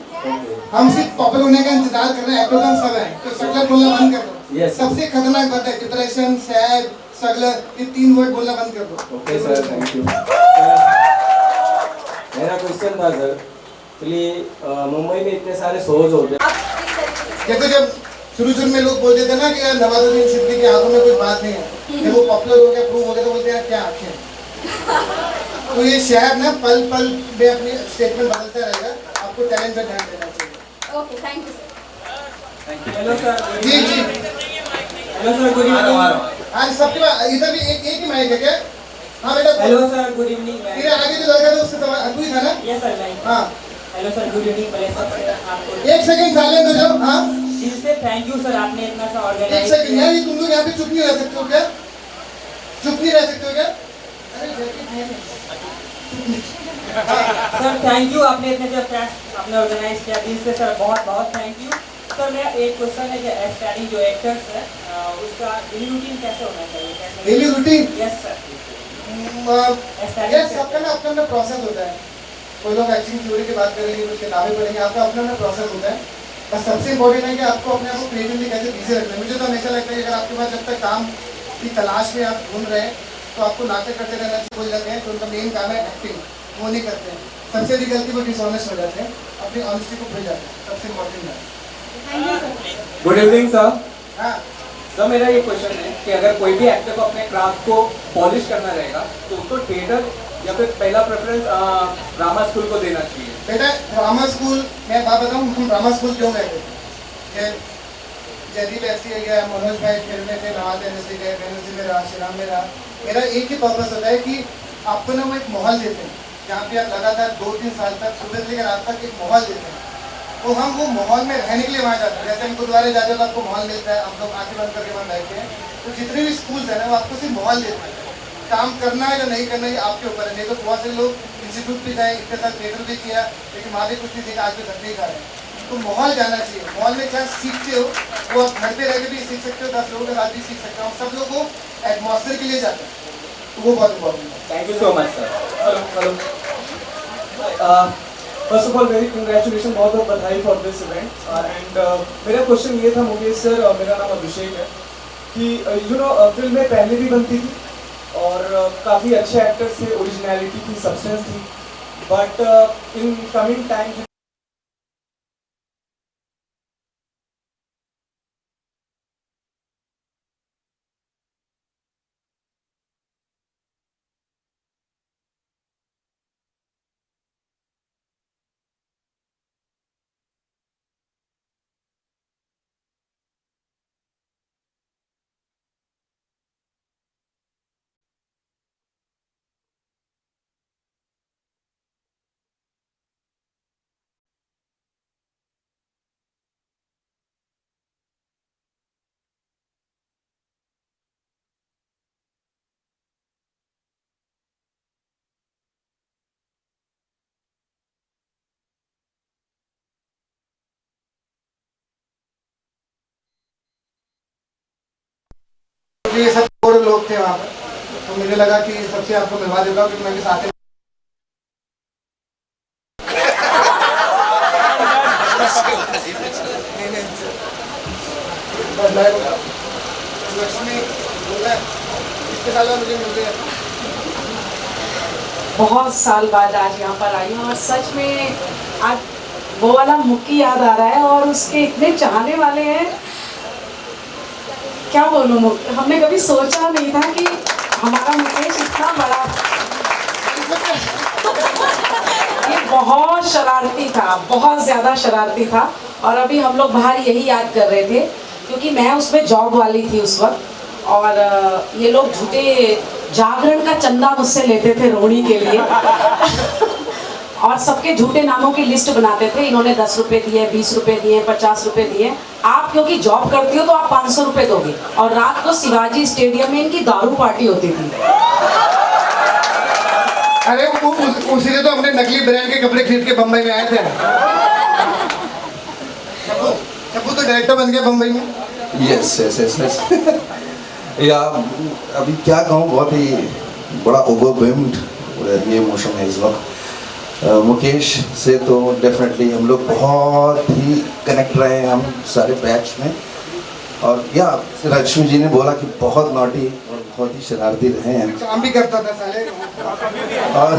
हम सिर्फ पॉपुलर होने का इंतजार कर रहे हैं। एक्टर तो हम सब हैं, तो स्ट्रगल बोलना बंद कर दो। सबसे खतरनाक बात है डिप्रेशन, सैड, स्ट्रगलर, ये 3 वर्ड बोलना बंद कर दो। Okay sir, thank you. मेरा क्वेश्चन था सर, मुंबई में इतने सारे शोज होते हैं, देखो जब शुरू में लोग बोलते थे ना कि यार नवाजुद्दीन सिद्दीकी की आंखों में कुछ बात नहीं है, जब वो पॉपुलर हो गया, प्रूव हो गया, तो बोलते हैं क्या आंखें। तो ये शायद ना पल पल में अपनी स्टेटमेंट बदलता रहेगा, आपको टैलेंट पे ध्यान देना चाहिए। Okay, thank you sir. Thank you. Hello sir. जी जी हेलो सर, गुड इवनिंग। हाँ सबके पास इधर भी एक ही माइक है क्या? हाँ बेटा। Hello sir, good evening. तेरे आगे जो लड़का था उससे सवाल तू ही था ना? यस सर, मैं। हाँ हेलो सर, गुड इवनिंग। पहले सबसे आपको 1 सेकंड साइलेंट हो जाओ। हाँ दिल से थैंक यू सर, आपने इतना सा 1 ऑर्गेनाइज सेकंड यार, ये तुम लोग यहाँ पे चुप नहीं रह सकते हो क्या? चुप नहीं रह सकते हो क्या? सर थैंक यू, आपने इतने जो फेस्ट आपने ऑर्गेनाइज किया, दिल से सर बहुत बहुत थैंक यू। सर मेरा एक क्वेश्चन है कि स्टार्टिंग जो एक्टर्स है उसका डेली रूटीन कैसे होना चाहिए? Daily routine? Yes sir. Yes, सबका ना अपना प्रोसेस होता है। कोई लोग एक्टिंग थ्योरी की बात करेंगे, कुछ किताबें पढ़ेंगे, आपका अपना प्रोसेस होता है। बस सबसे इम्पोर्टेंट है कि आपको अपने आप को क्रिएटिवली कैसे बिजी रखना है। मुझे तो हमेशा लगता है कि अगर आपके पास जब तक काम की तलाश में आप ढूंढ रहे हैं तो आपको नाटक करते रहना चाहिए। कोई लगे हैं तो उनका मेन काम है एक्टिंग, वो नहीं करते हैं। सबसे बड़ी गलती वो डिसऑनेस्ट हो जाते हैं, अपनी ऑनेस्टी को भूल जाते हैं। सबसे इम्पोर्टेंट है। Good evening sir. हाँ सर मेरा ये क्वेश्चन है कि अगर कोई भी एक्टर को अपने क्राफ्ट को पॉलिश करना रहेगा तो उनको थिएटर या फिर पहला प्रेफरेंस ड्रामा स्कूल को देना चाहिए? बेटा ड्रामा स्कूल, मैं बात बताऊँ हम ड्रामा स्कूल क्यों गए थे? जयदीप ऐसी गया, मनोज भाई खेलने थे, नवाज ऐसे गए, बेनजीर में रहा, श्रीराम में रहा। मेरा एक ही पर्पस होता है कि आपको ना वो एक माहौल देते हैं जहाँ पे आप लगातार 2-3 साल तक सुबह से लेकर रात तक एक माहौल देते हैं। तो हम वो माहौल में रहने के लिए वहाँ जाते हैं। जैसे हम गुरुद्वारे जाते हैं तो आपको माहौल मिलता है, हम लोग आँखें बंद करके वहाँ बैठते हैं। तो जितने भी स्कूल्स हैं ना वो आपको सिर्फ माहौल देते हैं। काम करना है या नहीं करना है आपके ऊपर है। नहीं तो बहुत से लोग इंस्टीट्यूट भी गए, इसके साथ थिएटर भी किया, लेकिन वहाँ भी कुछ नहीं सीखा, आज भी धक्के ही खा रहे हैं। तो माहौल जाना चाहिए, माहौल में क्या सीखते हो वो आप घर पे रह के भी सीख सकते हो, 10 लोगों के साथ भी सीख सकते हो। सब लोग वो एटमॉस्फेयर के लिए जाते हैं, तो वो बहुत इम्पोर्टेंट है। Thank you so much sir. Hello first of all very congratulation, बहुत बहुत बधाई फॉर दिस इवेंट। एंड मेरा क्वेश्चन ये था मुकेश सर, मेरा नाम अभिषेक है, कि फिल्में पहले भी बनती थी और काफ़ी अच्छे एक्टर्स थे, ओरिजिनलिटी थी, सब्सटेंस थी, बट इन कमिंग टाइम ये सब और लोग थे वहाँ पर, तो मुझे लगा कि सबसे आपको मिलवा देता हूँ, क्योंकि मैं भी साथ में लक्ष्मी इसके साथ मुझे मिल गया। बहुत साल बाद आज यहाँ पर आई हूँ और सच में आज वो वाला मुक्की याद आ रहा है और उसके इतने चाहने वाले हैं, क्या बोलूँ। हमने कभी सोचा नहीं था कि हमारा मुकेश इतना बड़ा, ये बहुत शरारती था, बहुत ज़्यादा शरारती था। और अभी हम लोग बाहर यही याद कर रहे थे, क्योंकि मैं उसमें जॉब वाली थी उस वक्त, और ये लोग झूठे जागरण का चंदा मुझसे लेते थे रोड़ी के लिए और सबके झूठे नामों की लिस्ट बनाते थे। इन्होंने 10 रुपए दिए, 20 रुपए दिए, 50 रुपए दिए। आप क्योंकि जॉब करती हो तो आप 500 रुपए दोगे। और रात को शिवाजी स्टेडियम में इनकी दारू पार्टी होती थी। अरे उसी से तो हमने नकली ब्रांड के कपड़े खरीद के बम्बई में आए थे। शब्बू तो डायरेक्टर बन गया बम्बई में। यस यस यस यस या अभी क्या कहूँ, बहुत ही बड़ा ओवरवेल्म्ड ये इमोशन है इस वक्त। मुकेश से तो डेफिनेटली हम लोग बहुत ही कनेक्ट रहे हैं, हम सारे बैच में। और या लक्ष्मी जी ने बोला कि बहुत नॉटी और बहुत ही शरारती रहे हैं। काम भी करता था साले। और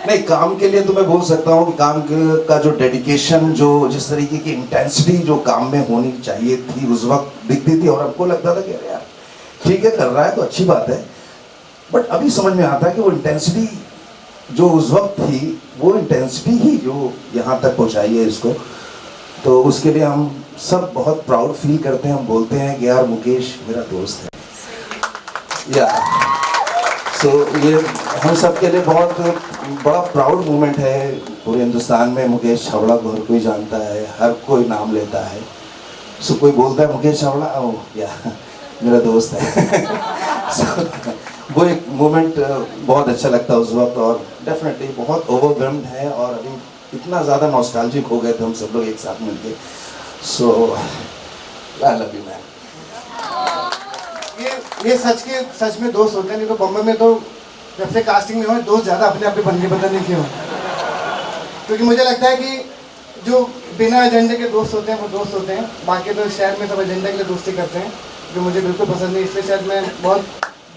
नहीं, काम के लिए तो मैं बोल सकता हूँ कि काम का जो डेडिकेशन, जो जिस तरीके की इंटेंसिटी जो काम में होनी चाहिए थी उस वक्त दिखती थी। और हमको लगता था कि अरे यार ठीक है, कर रहा है तो अच्छी बात है, बट अभी समझ में आता है कि वो इंटेंसिटी जो उस वक्त थी, वो इंटेंसिटी ही जो यहाँ तक पहुँचाई है इसको। तो उसके लिए हम सब बहुत प्राउड फील करते हैं। हम बोलते हैं कि यार मुकेश मेरा दोस्त है। या सो ये हम सब के लिए बहुत बड़ा प्राउड मोमेंट है। पूरे हिंदुस्तान में मुकेश छाबड़ा को हर कोई जानता है, हर कोई नाम लेता है। सो कोई बोलता है मुकेश छाबड़ा, ओ या मेरा दोस्त है। वो एक मोमेंट बहुत अच्छा लगता है उस वक्त। और डेफिनेटली बहुत ओवरवेल्म्ड है और अभी इतना ज़्यादा नॉस्टैल्जिक हो गए थे हम सब लोग एक साथ मिलके। सो आई लव यू मैन। ये सच में दोस्त होते हैं, नहीं तो बॉम्बे में तो जब से कास्टिंग में हुए दोस्त ज़्यादा अपने आप पे बनने पता नहीं क्यों। क्योंकि मुझे लगता है कि जो बिना एजेंडे के दोस्त होते हैं वो दोस्त होते हैं। बाकी तो शहर में सब एजेंडे के लिए दोस्ती करते हैं, जो मुझे बिल्कुल पसंद नहीं। इसलिए शायद मैं बहुत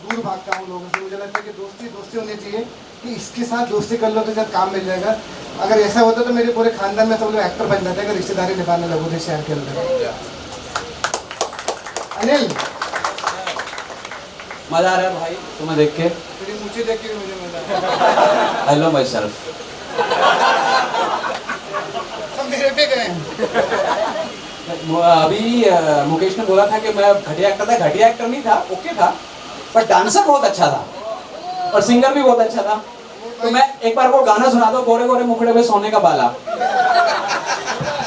दूर भागता हूँ लोगों से। मुझे लगता है कि दोस्ती होनी चाहिए कि इसके साथ दोस्ती कर लो तो शायद काम मिल जाएगा। अगर ऐसा होता तो मेरे पूरे खानदान में सब लोग एक्टर बन जाते हैं अगर रिश्तेदारी निभाने लगो थे शहर के अंदर। अनिल, मजा आ रहा है भाई तुम्हें देख के? तेरी मुझे देख के भी मुझे मजा। I love my self. सब मेरे पे गए। अभी मुकेश ने बोला था कि मैं घटिया एक्टर था। घटिया एक्टर नहीं था, ओके था, पर डांसर बहुत अच्छा था और सिंगर भी बहुत अच्छा था। तो मैं एक बार वो गाना सुना दो, गोरे गोरे मुखड़े में सोने का बाला।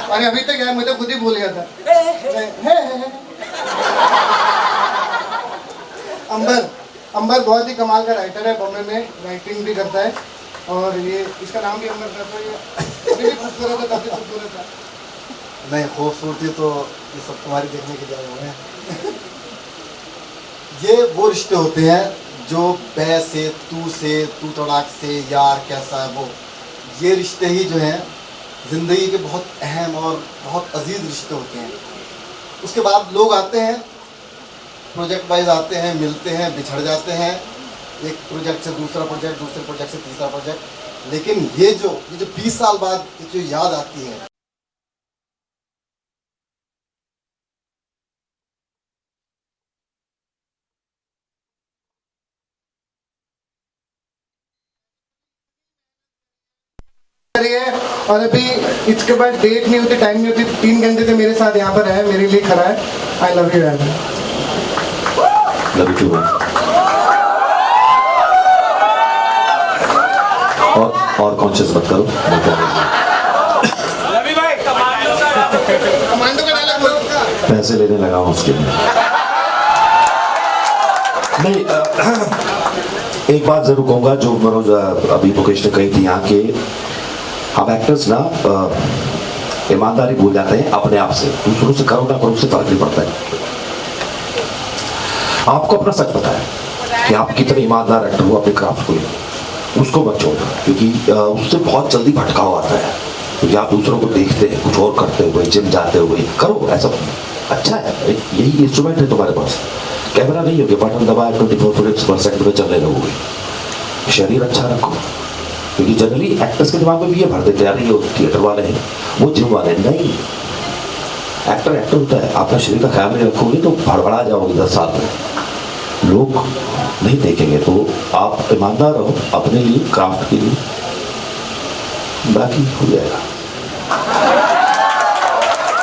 अरे अभी तक यार मुझे खुद ही भूल गया था। अंबर बहुत ही कमाल का राइटर है, बॉम्बे में राइटिंग भी करता है और ये इसका नाम भी अंबर था, तो ये अभी भी खूबसूरत है, काफ़ी खूबसूरत है। नहीं, खूबसूरती तो ये सब तुम्हारी देखने के लिए आए हुए हैं। ये वो रिश्ते होते हैं जो बे से, तू तड़ाक से, यार कैसा है वो, ये रिश्ते ही जो हैं ज़िंदगी के बहुत अहम और बहुत अजीज़ रिश्ते होते हैं। उसके बाद लोग आते हैं, प्रोजेक्ट वाइज आते हैं, मिलते हैं, बिछड़ जाते हैं, एक प्रोजेक्ट से दूसरा प्रोजेक्ट, दूसरे प्रोजेक्ट से तीसरा प्रोजेक्ट, लेकिन ये जो 20 साल बाद जो याद आती है, और अभी इसके बाद डेट नहीं होती, टाइम नहीं होती, 3 घंटे से मेरे साथ यहाँ पर है, मेरे लिए खड़ा है। आई लव यू यार। लव यू और कॉन्शियस मत करो। रवि भाई कमांडो का डायलॉग बोलो। पैसे लेने लगा हूँ उसके लिए। नहीं, एक बात जरूर कहूँगा जो मनोज अभी मुकेश ने कही थी यहाँ के, हम एक्टर्स ना ईमानदारी भूल जाते हैं अपने आप से, दूसरों से करो ना करो उससे फर्क नहीं पड़ता है। आपको अपना सच पता है कि आप कितने ईमानदार एक्टर हो अपने क्राफ्ट को लेकर, उसको मत छोड़ो, क्योंकि उससे बहुत जल्दी भटकाव आता है। क्योंकि आप दूसरों को देखते हैं कुछ और करते हुए, जिम जाते हुए, करो ऐसा अच्छा है, यही इंस्ट्रूमेंट है तुम्हारे पास। कैमरा नहीं होगी, बटन दबाए 24 फ्रेम्स पर सेकंड में चलने लगोगे। शरीर अच्छा रखो, क्योंकि जनरली एक्टर्स के दिमाग में भी ये भर देते हैं, ये थिएटर वाले हैं, वो जिम वाले हैं। नहीं, एक्टर एक्टर होता है, अपना शरीर का ख्याल नहीं रखोगे तो भड़बड़ा जाओगे 10 साल में, लोग नहीं देखेंगे। तो आप ईमानदार रहो अपने लिए, क्राफ्ट के लिए, बाकी हो जाएगा।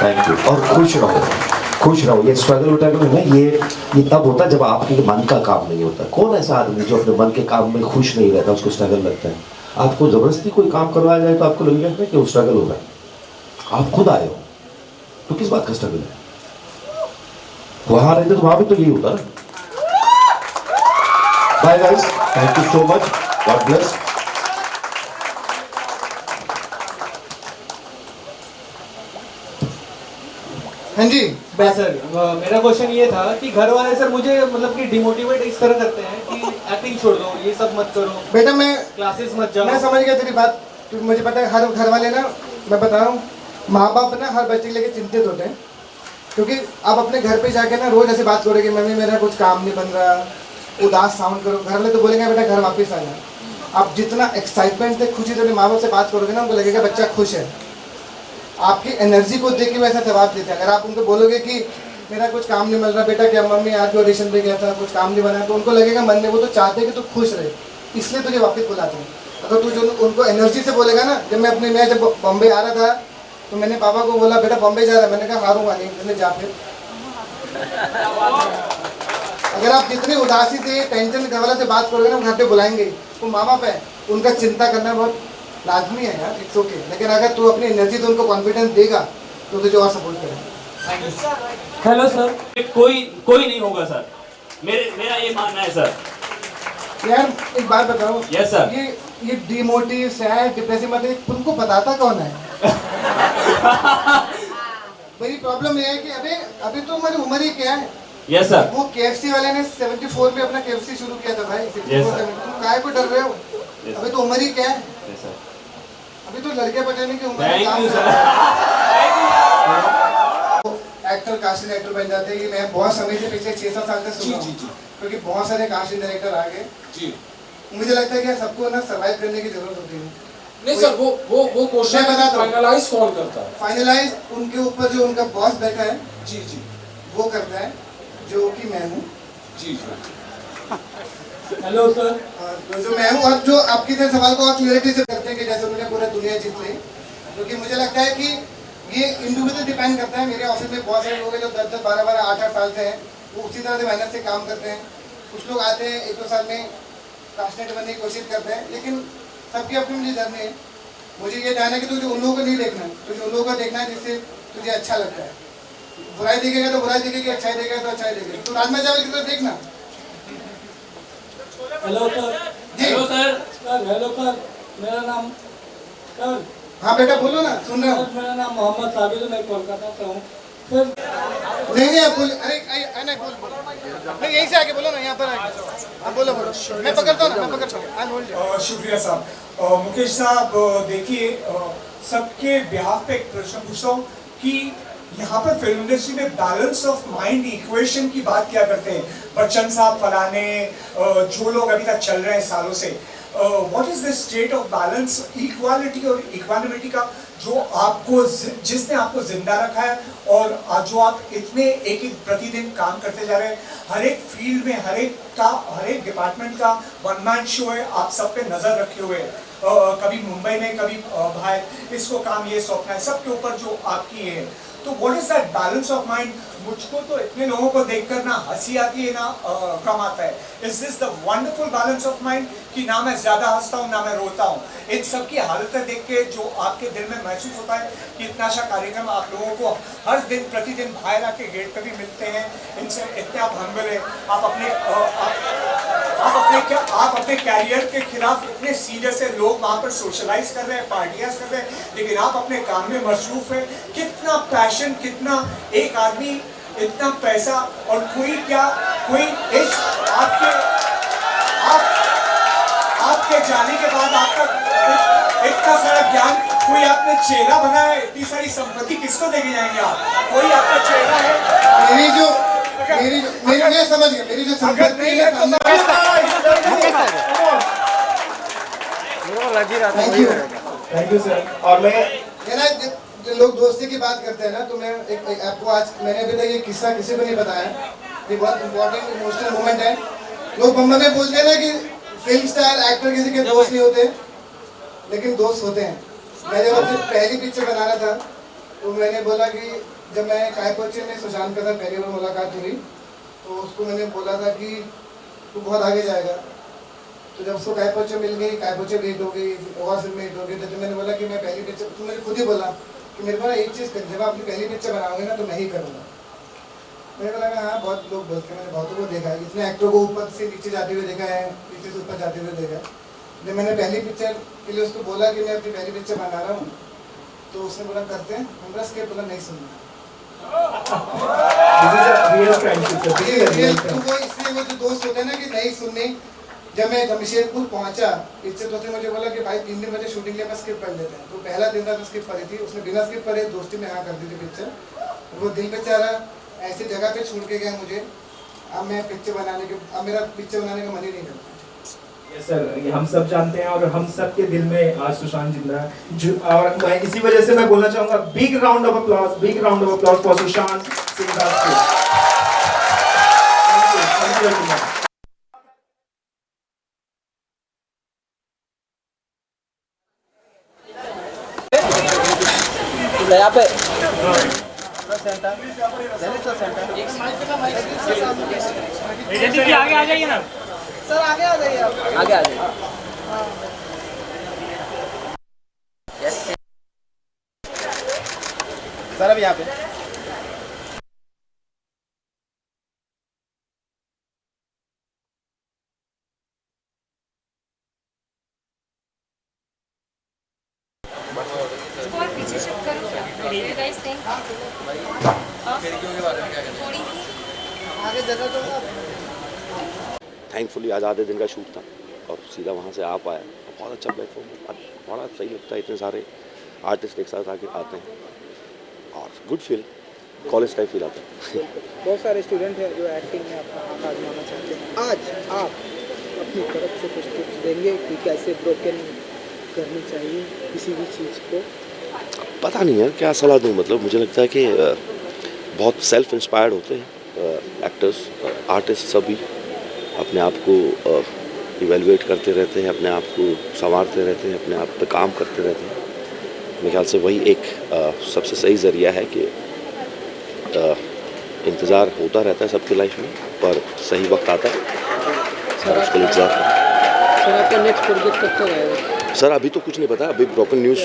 Thank you. और खुश रहो, खुश रहो। ये स्ट्रगल है ना, ये तब होता है जब आपके मन का काम नहीं होता। कौन ऐसा आदमी जो अपने मन के काम में खुश नहीं रहता, उसको स्ट्रगल लगता है। आपको जबरदस्ती कोई काम करवाया जाए तो आपको लगेगा कि वो स्ट्रगल हो रहा है। आप खुद आए हो तो किस बात का स्ट्रगल है? वहां रहते तो वहां भी तो यही होता है। Bye guys, thank you so much, god bless. हाँ जी सर, मेरा क्वेश्चन ये था कि घर वाले सर मुझे मतलब कि डिमोटिवेट इस तरह करते हैं कि एक्टिंग छोड़ दो, ये सब मत करो बेटा, मैं क्लासेस मत जाओ। मैं समझ गया तेरी बात। मुझे पता है हर घर वाले ना, मैं बता रहा हूँ, माँ बाप ना हर बच्चे के लेके चिंतित होते हैं, क्योंकि आप अपने घर पे जाके ना रोज ऐसे बात करोगे, मम्मी मेरा कुछ काम नहीं बन रहा, उदास साउंड करो, घर वाले तो बोलेंगे बेटा घर वापस आ जा। आप जितना एक्साइटमेंट से, खुशी से अपने माँ बाप से बात करोगे ना, उनको लगेगा बच्चा खुश है। आपकी एनर्जी को देख के वैसा जवाब देते हैं। अगर आप उनको बोलोगे कि मेरा कुछ काम नहीं मिल रहा बेटा, क्या मम्मी आज भी ऑडिशन पे गया था, कुछ काम नहीं बना, तो उनको लगेगा मन में, वो तो चाहते हैं कि तू खुश रहे, इसलिए तुझे वापस बुलाते हैं। अगर तू जो उनको एनर्जी से बोलेगा ना, मैं जब बॉम्बे आ रहा था तो मैंने पापा को बोला बेटा बॉम्बे जा रहा है, मैंने कहा हारूंगा नहीं, मैंने जा फिर। अगर आप जितनी उदासी से, टेंशन घर वाले से बात करोगे ना, घर पे बुलाएंगे। वो माँ बाप है, उनका चिंता करना बहुत लाजमी है यार, इट्स ओके। लेकिन अगर तू अपनी एनर्जी तो उनको कॉन्फिडेंस देगा तो तुझे और सपोर्ट करेगा। हेलो सर, कोई नहीं होगा सर, मेरा ये मानना है सर। यार एक बात बताओ। Yes sir. ये डिमोटिव, सैड, डिप्रेसिव मतलब तुमको बताता कौन है? मेरी प्रॉब्लम ये है कि अभी तो हमारी उम्र ही क्या है। Yes sir. वो KFC वाले ने 74 में अपना KFC शुरू किया था भाई। तुम काहे को डर रहे हो? अभी तो उम्र ही क्या है? अभी तो लड़के बचाने की उम्र है। एक्टर कास्टिंग डायरेक्टर बन जाते हैं। मैं बहुत समय से पिछले 6-7 साल से सुन रहा हूँ, क्योंकि बहुत सारे कास्टिंग डायरेक्टर आ गए। मुझे लगता है कि सबको ना सर्वाइव करने की जरूरत होती है। नहीं सर, वो क्वेश्चन फाइनलाइज कौन करता है? फाइनलाइज उनके ऊपर जो उनका बॉस बैठा है वो करता है, जो कि मैं हूँ। Hello sir. जो मैं हूँ, और जो आपकी तरह सवाल को और क्लियरिटी से करते हैं कि जैसे उन्होंने पूरा दुनिया जीत ली। क्योंकि मुझे लगता है कि ये इंडिविजुअल डिपेंड करता है। मेरे ऑफिस में बहुत सारे लोग हैं जो 10-10, 12-12, 8-8 साल से हैं, वो उसी तरह से मेहनत से काम करते हैं। कुछ लोग आते हैं 1-2 साल में कास्टिंग बनने की कोशिश करते हैं, लेकिन सबकी अपनी अपनी जर्नी है। मुझे ये जानना है कि तुझे उन लोगों को नहीं देखना, तुझे उन लोगों को देखना है जिससे तुझे अच्छा लगता है। बुराई देखेगा तो बुराई देखेगी, अच्छाई देखेगा तो अच्छाई देखेगी। तो राजमा चावल की तरह देखना, hello sir. Hello sir. Hello sir, मेरा नाम सर। हाँ बेटा बोलो ना, सुन रहा हूँ। मेरा नाम मोहम्मद साबिर है, मैं कोलकाता से हूँ सर। नहीं आप बोल, अरे बोल नहीं, यहीं से आके बोलो ना, यहाँ पर आके बोलो बोलो, मैं पकड़ता हूँ ना, मैं पकड़ता हूँ। शुक्रिया साहब। मुकेश साहब देखिए, सबके बिहाफ पे एक प्रश्न पूछता हूँ कि यहाँ पर फिल्म इंडस्ट्री में बैलेंस ऑफ माइंड इक्वेशन की बात क्या करते हैं? बच्चन साहब फलाने, जो लोग अभी तक चल रहे हैं सालों से, what is the state of balance, equality और इक्वानिमिटी का, जो आपको जिसने आपको जिंदा रखा है और जो आप इतने एक प्रतिदिन काम करते जा रहे हैं, हर एक फील्ड में हर एक डिपार्टमेंट का वन मैन शो है, आप सब पे नजर रखे हुए हैं, कभी मुंबई में कभी बाहर, इसको काम ये सौंपना है, सबके ऊपर जो आपकी है, तो what is that balance of mind? मुझको तो इतने लोगों को देखकर ना हंसी आती है ना गम आता है। Is this the wonderful balance of mind कि ना मैं ज्यादा हंसता हूँ ना मैं रोता हूँ? इन सब की हालतें देख के जो आपके दिल में महसूस होता है कि इतना अच्छा कार्यक्रम आप लोगों को हर दिन प्रतिदिन बाहर आके गेट पे भी मिलते हैं, इनसे इतने आप हम्बल है, आप अपने कैरियर के खिलाफ इतने सीरियस है, लोग वहाँ पर सोशलाइज कर रहे हैं, पार्टियां कर रहे हैं, लेकिन आप अपने काम में मसरूफ है। कितना पैशन, कितना एक आदमी, इतना पैसा और कोई इश्क आपके जाने के बाद आपका इतना सारा ज्ञान, कोई आपने चेहरा बनाया है, इतनी सारी संपत्ति किसको देके जाएंगे आप? कोई आपका चेहरा है? मेरी समझ गया, मेरी जो संपत्ति है, थैंक यू सर। और मैं जो लोग दोस्ती की बात करते हैं ना, तो मैं एक आपको आज, मैंने अभी तक ये किस्सा किसी को नहीं बताया, ये बहुत इंपॉर्टेंट इमोशनल मोमेंट है। लोग बम्बई में बोलते हैं ना कि फिल्म स्टार एक्टर किसी के दोस्त नहीं होते, लेकिन दोस्त होते हैं। मैं जब अपनी पहली पिक्चर बना रहा था, तो मैंने बोला कि जब मैं कायपोचे में सुशांत के साथ पहली बार मुलाकात हुई, तो उसको मैंने बोला था कि तू बहुत आगे जाएगा। तो जब उसको कायपोचे मिल गई, कायपोचे भी हिट हो गई, और फिल्म हिट हो गई, तो मैंने बोला कि मैं पहली पिक्चर, तो मैंने खुद ही बोला कि मेरे को ना एक चीज़ कर, जब आप अपनी पहली पिक्चर बनाओगे ना तो मैं ही करूँगा। मेरे को लगा हाँ, बहुत लोग बोलते हैं, मैंने बहुतों को देखा है, इतने एक्टरों को ऊपर से नीचे जाते हुए देखा है, नीचे से ऊपर जाते हुए देखा है। जब मैंने पहली पिक्चर के लिए उसको बोला कि मैं अपनी पहली पिक्चर बना रहा हूँ, तो उसने बोला करते हैं, हम बस के बोला नहीं सुनना। इसलिए वो जो दोस्त होते हैं ना कि नहीं सुनने। जब मैं जमशेदपुर पहुंचा पिक्चर, तो उसने मुझे बोला कि भाई 3 दिन बजे शूटिंग लिए, स्किप कर लेते हैं। तो पहला दिन था तो स्किप करी थी उसने, बिना स्किप करे दोस्ती में हाँ कर दी थी पिक्चर। वो दिल बेचारा ऐसी जगह पे छोड़ के गया मुझे। अब मैं पिक्चर बनाने के, अब मेरा पिक्चर बनाने का मन ही नहीं करता। यस सर, ये हम सब जानते हैं और हम सब के दिल में आज सुशांत जिंदा है, और मैं इसी वजह से मैं बोलना चाहूंगा, big round of applause for Sushant Singh Rajput. यहाँ पे आगे आ जाइए ना सर, आगे आ जाइए, आगे आ जाइए। सर अब यहाँ पे पीछे शिफ्ट करूँ क्या? You guys think? थोड़ी सी आगे जगह दो ना। थैंकफुली आज आधे दिन का शूट था और सीधा वहाँ से आ पाया। बहुत अच्छा प्लेटफॉर्म, बड़ा सही लगता है, इतने सारे आर्टिस्ट एक साथ आके आते हैं और good feel, college type feel आता है। बहुत सारे स्टूडेंट हैं जो एक्टिंग में अपना हाथ आजमाना चाहते हैं। आज आप अपनी तरफ से कुछ टिप्स देंगे कि कैसे ब्रोकन करनी चाहिए किसी भी चीज़ को? पता नहीं यार क्या सलाह दूँ, मतलब मुझे लगता है कि बहुत सेल्फ इंस्पायर्ड होते हैं एक्टर्स, आर्टिस्ट सभी अपने आप को इवेलुएट करते रहते हैं, अपने आप को संवारते रहते हैं, अपने आप पे काम करते रहते हैं। मेरे ख्याल से वही एक सबसे सही ज़रिया है कि इंतज़ार होता रहता है सबकी लाइफ में, पर सही वक्त आता है और उसके लिए इंतज़ार करते हैं। सर आपका नेक्स्ट प्रोजेक्ट कब तक आएगा? सर अभी तो कुछ नहीं पता, अभी ब्रोकन न्यूज़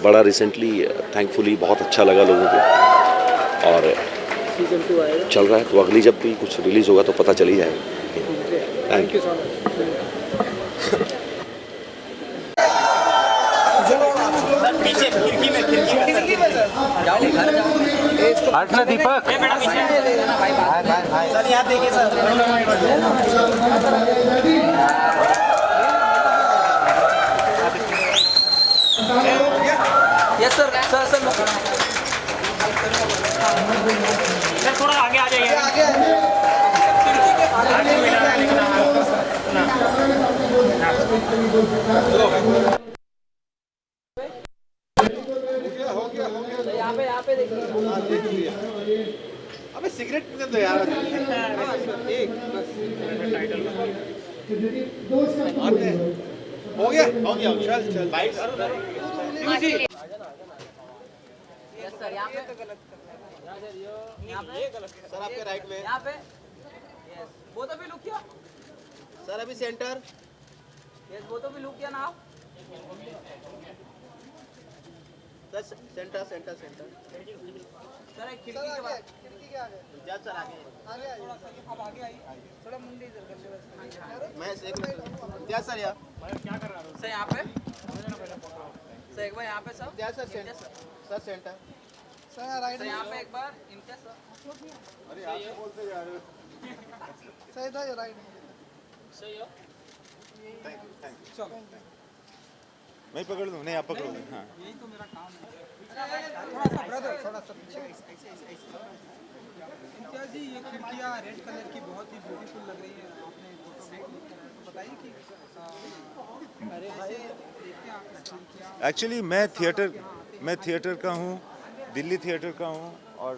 बड़ा रिसेंटली थैंकफुली बहुत अच्छा लगा लोगों को और सीजन 2 आएगा, चल रहा है, तो अगली जब भी कुछ रिलीज़ होगा तो पता चल ही जाएगा। Thank you. पीछे खिड़की में हटना दीपक। सर यहाँ देखिए sir. Yes sir sir sir थोड़ा आगे आ जाइए। यहाँ पे देखिए। अबे सिगरेट पीने दो यार। एक बस हो गया चल चल बाइक यस सर यहाँ पे सर आपके राइट में। यहाँ पे यस वो तो भी लुक किया सर अभी सेंटर। यस वो तो भी लुक किया ना आप sir centre centre centre. Sir एक खिड़की के बाद जा सर आगे थोड़ा सा अब आगे आइए थोड़ा मुंडी इधर कर ले बस। मैं एक जा सर यार क्या कर रहा हूँ सर यहाँ पे सर एक बार यहाँ पे सब जा sir centre sir centre sir right sir यहाँ पे एक बार इनके सर अरे आप बोलते जा रहे हो। सर इधर राइट सही हो थैंक यू चलो मैं पकड़ लूँ नहीं आप पकड़ो हाँ यही तो मेरा काम है थोड़ा सा ब्रदर थोड़ा सा पीछे इम्तियाज जी ये खिड़कियाँ रेड कलर की बहुत ही ब्यूटीफुल लग रही है आपने फोटो में तो बताइए कि अरे भाई एक्चुअली मैं थिएटर का हूँ, दिल्ली थिएटर का हूँ और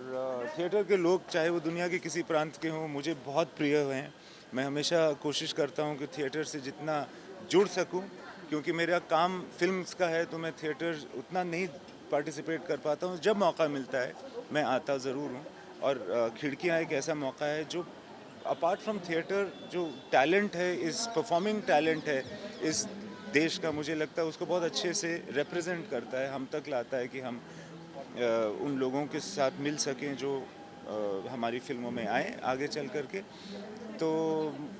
थिएटर के लोग चाहे वो दुनिया के किसी प्रांत के हों मुझे बहुत प्रिय हैं। मैं हमेशा कोशिश करता हूँ कि थिएटर से जितना जुड़ सकूँ क्योंकि मेरा काम फिल्म्स का है तो मैं थिएटर उतना नहीं पार्टिसिपेट कर पाता हूँ। जब मौका मिलता है मैं आता ज़रूर हूँ और खिड़कियाँ एक ऐसा मौका है जो अपार्ट फ्रॉम थिएटर जो टैलेंट है इस परफॉर्मिंग टैलेंट है इस देश का मुझे लगता है उसको बहुत अच्छे से रिप्रेजेंट करता है, हम तक लाता है कि हम उन लोगों के साथ मिल सकें जो हमारी फिल्मों में आए आगे चल कर के। तो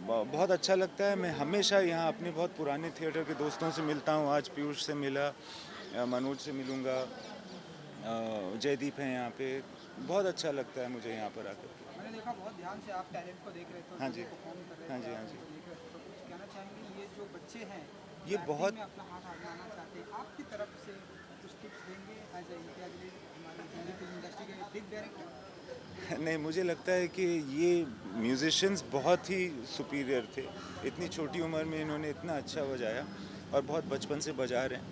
बहुत अच्छा लगता है। मैं हमेशा यहाँ अपने बहुत पुराने थिएटर के दोस्तों से मिलता हूँ। आज पीयूष से मिला, मनोज से मिलूँगा, जयदीप हैं यहाँ पे। बहुत अच्छा लगता है मुझे यहाँ पर आकर। मैंने देखा बहुत ध्यान से आप टैलेंट को देख रहे थे। हाँ जी हाँ जी हाँ जी। कहना चाहेंगे ये जो बच्चे हैं ये बहुत में अपना हाथ आजमाना चाहते हैं आपकी तरफ से कुछ टिप्स देंगे एज इम्तियाज अली हमारी हिंदी फिल्म इंडस्ट्री के बिग डायरेक्टर। नहीं मुझे लगता है कि ये म्यूजिशियंस बहुत ही सुपीरियर थे। इतनी छोटी उम्र में इन्होंने इतना अच्छा बजाया और बहुत बचपन से बजा रहे हैं।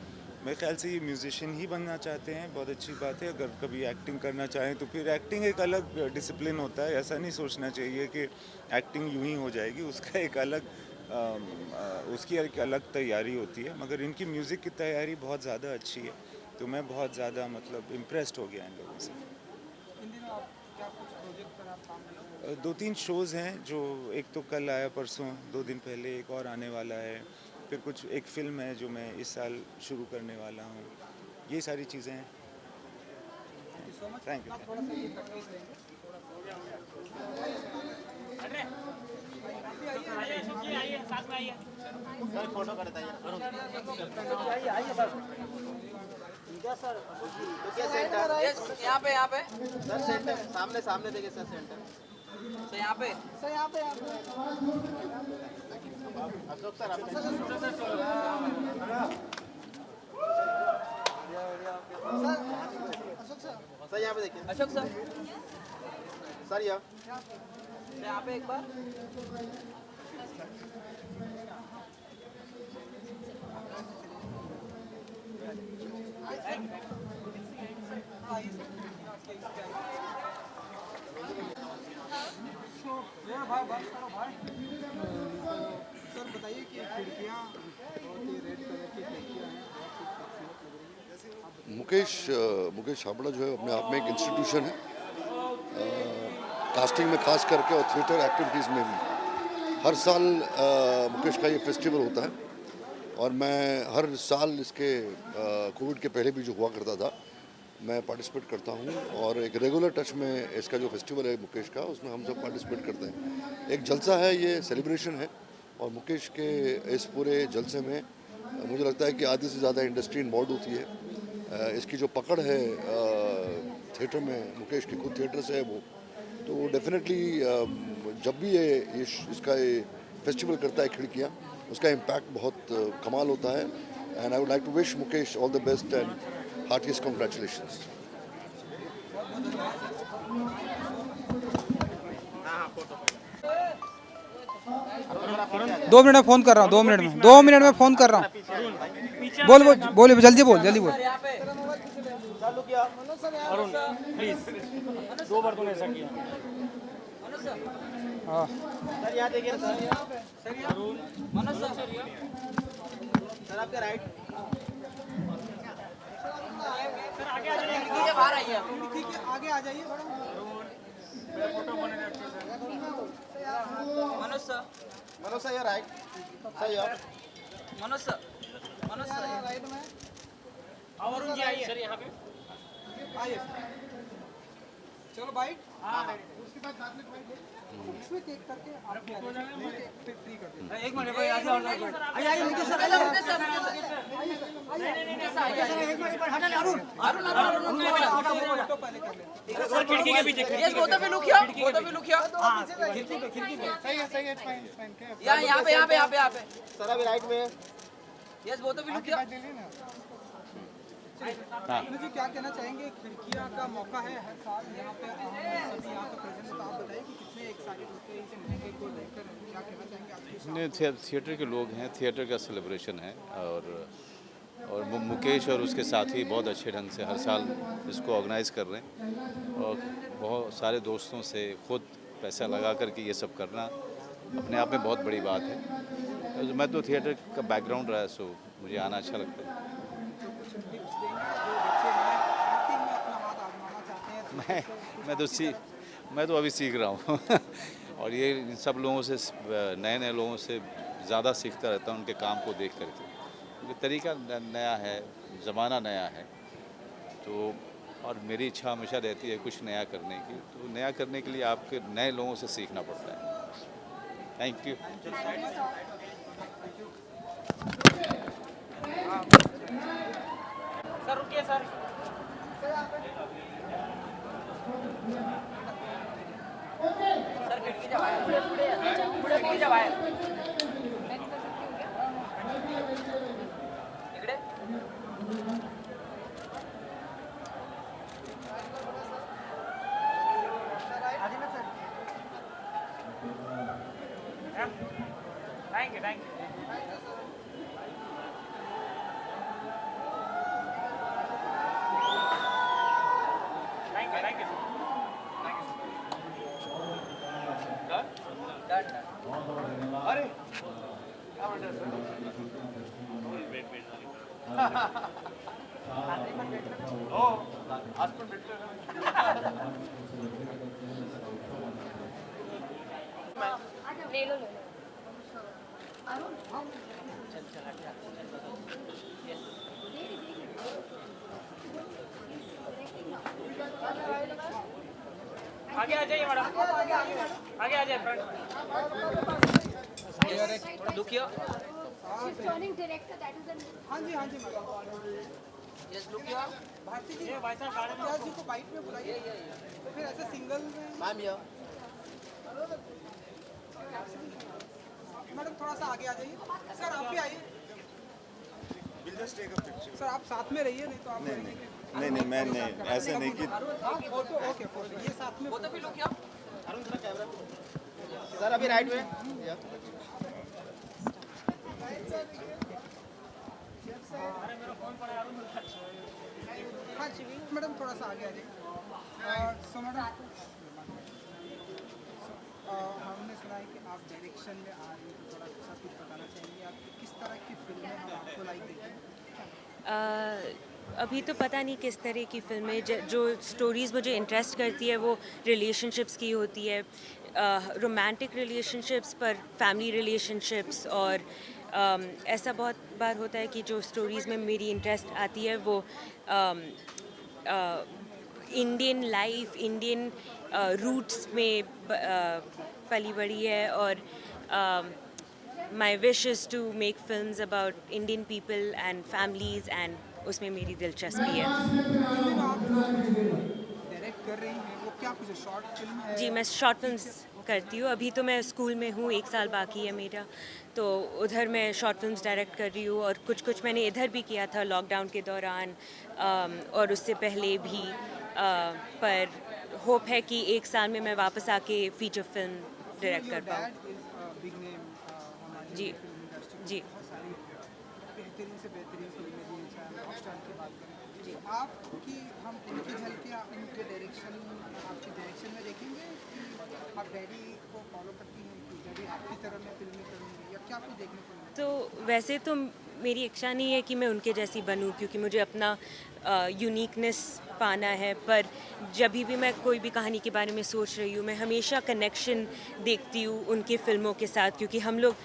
मेरे ख्याल से ये म्यूजिशियन ही बनना चाहते हैं, बहुत अच्छी बात है। अगर कभी एक्टिंग करना चाहें तो फिर एक्टिंग एक अलग डिसिप्लिन होता है। ऐसा नहीं सोचना चाहिए कि एक्टिंग यूं ही हो जाएगी, उसका एक अलग उसकी एक अलग तैयारी होती है। मगर इनकी म्यूज़िक की तैयारी बहुत ज़्यादा अच्छी है तो मैं बहुत ज़्यादा मतलब इम्प्रेस्ड हो गया इन लोगों से। दो तीन शोज़ हैं जो एक तो कल आया परसों, 2 दिन पहले एक और आने वाला है। फिर कुछ एक फ़िल्म है जो मैं इस साल शुरू करने वाला हूँ। ये सारी चीज़ें हैं। Thank you. फोटो करता है यहाँ पे सर सेंटर सामने सामने देखिए सर सेंटर सर यहाँ पे अशोक सर सर यहाँ पे देखिए अशोक सर यहाँ पे एक बार सर बताइए कि खिड़कियाँ बहुत ही रेड कलर की खिड़कियाँ हैं, मुकेश छाबड़ा जो है अपने आप में एक इंस्टीट्यूशन है, कास्टिंग में खास करके और थिएटर एक्टिविटीज़ में भी। हर साल मुकेश का ये फेस्टिवल होता है और मैं हर साल इसके कोविड के पहले भी जो हुआ करता था मैं पार्टिसिपेट करता हूँ और एक रेगुलर टच में इसका जो फेस्टिवल है मुकेश का उसमें हम सब पार्टिसिपेट करते हैं। एक जलसा है, ये सेलिब्रेशन है और मुकेश के इस पूरे जलसे में मुझे लगता है कि आधे से ज़्यादा इंडस्ट्री इन्वॉल्व होती है। इसकी जो पकड़ है थिएटर में, मुकेश की खुद थिएटर से है वो, तो डेफिनेटली जब भी इसका फेस्टिवल करता है खिड़कियाँ, उसका इम्पैक्ट बहुत कमाल होता है। And I would like to wish Mukesh all the best and heartiest congratulations. दो मिनट में फ़ोन कर रहा हूँ, 2 मिनट में, 2 मिनट में फ़ोन कर रहा हूँ। बोल जल्दी बोल। चालू किया अरुण प्लीज, 2 बार तूने ऐसा किया। हाँ सर यहाँ देखिए सर, अरुण मनोज सर आपके राइट। सर आगे आ जाइए, बाहर आइए, आगे आ जाइए। फोटो बने Manoj sir right, sir Manoj sir right में। अरुण जी आइए सर, यहाँ पे आइए। चलो बाइट। उसके बाद साथ में बाइट इसमें केक करके आप फ्री कर दो। एक मिनट भाई, आइए आइए सर, आइए सर, एक मिनट हटा ले। अरुण तो पहले कर ले सर, खिड़की के पीछे। Yes both of you look here, हां खिड़की पे सही है, फाइन यहाँ पे सर अभी राइट में। Yes both of you look here. जी क्या कहना चाहेंगे, खिड़कियाँ का मौका है हर साल यहाँ पे, सभी यहाँ पे प्रेजेंट है, तो आप बताइए कि कितने एक्साइटेड होते हैं इस मौके को लेकर, क्या कहना चाहेंगे आपके? नहीं, थिएटर के लोग हैं, थिएटर का सेलिब्रेशन है, और मुकेश और उसके साथी बहुत अच्छे ढंग से हर साल इसको ऑर्गेनाइज कर रहे हैं, और बहुत सारे दोस्तों से खुद पैसा लगा करके ये सब करना अपने आप में बहुत बड़ी बात है। मैं तो थिएटर का बैकग्राउंड रहा है, सो मुझे आना अच्छा लगता है। मैं तो अभी सीख रहा हूँ और ये इन सब लोगों से, नए लोगों से ज़्यादा सीखता रहता हूँ उनके काम को देख करके, क्योंकि तरीका नया है, ज़माना नया है, तो और मेरी इच्छा हमेशा रहती है कुछ नया करने की, तो नया करने के लिए आपके नए लोगों से सीखना पड़ता है। Thank you. सर रुकिए सर, खिड़की जा बाहेर इकडे। Thank you. अरे ले लो आगे आ जाइए मैडम, आगे आ जाइए front. Look here, turning director, that is हाँ जी madam. Yes look here. Bharti ji, भाई साहब गार्डन में जी को बाइट में बुलाइए, तो फिर ऐसे सिंगल में। Ma'am here. मैडम थोड़ा सा आगे आ जाइए। सर आप भी आइए। सर आप साथ में रहिए, नहीं तो आप नहीं मैंने ऐसे नहीं कि फोटो ओके, ये साथ में फोटो भी लो क्या? अरुण थोड़ा कैमरा सर अभी राइट में। अरे मेरा फोन पड़ा अरुण। हाँ जी मैडम थोड़ा सा आगे आ जाइए। सो मैडम हमने सुना है कि आप डायरेक्शन में आ रही हैं, तो थोड़ा सा कुछ बताना चाहेंगे आप किस तरह की फिल्में हम आपको लाइक देखें? अभी तो पता नहीं किस तरह की फिल्में, जो स्टोरीज़ मुझे इंटरेस्ट करती है वो रिलेशनशिप्स की होती है, रोमांटिक रिलेशनशिप्स पर फैमिली रिलेशनशिप्स, और ऐसा बहुत बार होता है कि जो स्टोरीज़ में मेरी इंटरेस्ट आती है वो इंडियन लाइफ, इंडियन रूट्स में पली बड़ी है, और my wish is to make films about Indian people and families, एंड उसमें मेरी दिलचस्पी है। डायरेक्ट कर रही हैं वो क्या कुछ शॉर्ट फिल्म है? जी, मैं शॉर्ट फिल्म्स करती हूँ। अभी तो मैं स्कूल में हूँ, 1 साल बाकी है मेरा, तो उधर मैं शॉर्ट फिल्म्स डायरेक्ट कर रही हूँ, और कुछ मैंने इधर भी किया था लॉकडाउन के दौरान और उससे पहले भी, पर होप है कि 1 साल में मैं वापस आके फीचर फिल्म डायरेक्ट कर पाऊँ। जी जी बेहतरीन से बेहतरीन फिल्में दी हैं, चाहे रॉकस्टार की बात करें, जी आपकी हम उनकी झलकियाँ उनके डायरेक्शन, आपकी डायरेक्शन में देखेंगे कि आप डैडी को फॉलो करती हैं कि डैडी आपकी तरह मैं फिल्में करूँगी, या क्या आपको देखने को मिलेगा? तो वैसे तो मेरी इच्छा नहीं है कि मैं उनके जैसी बनूं, क्योंकि मुझे अपना यूनिकनेस पाना है, पर जब भी मैं कोई भी कहानी के बारे में सोच रही हूँ, मैं हमेशा कनेक्शन देखती हूँ उनके फिल्मों के साथ, क्योंकि हम लोग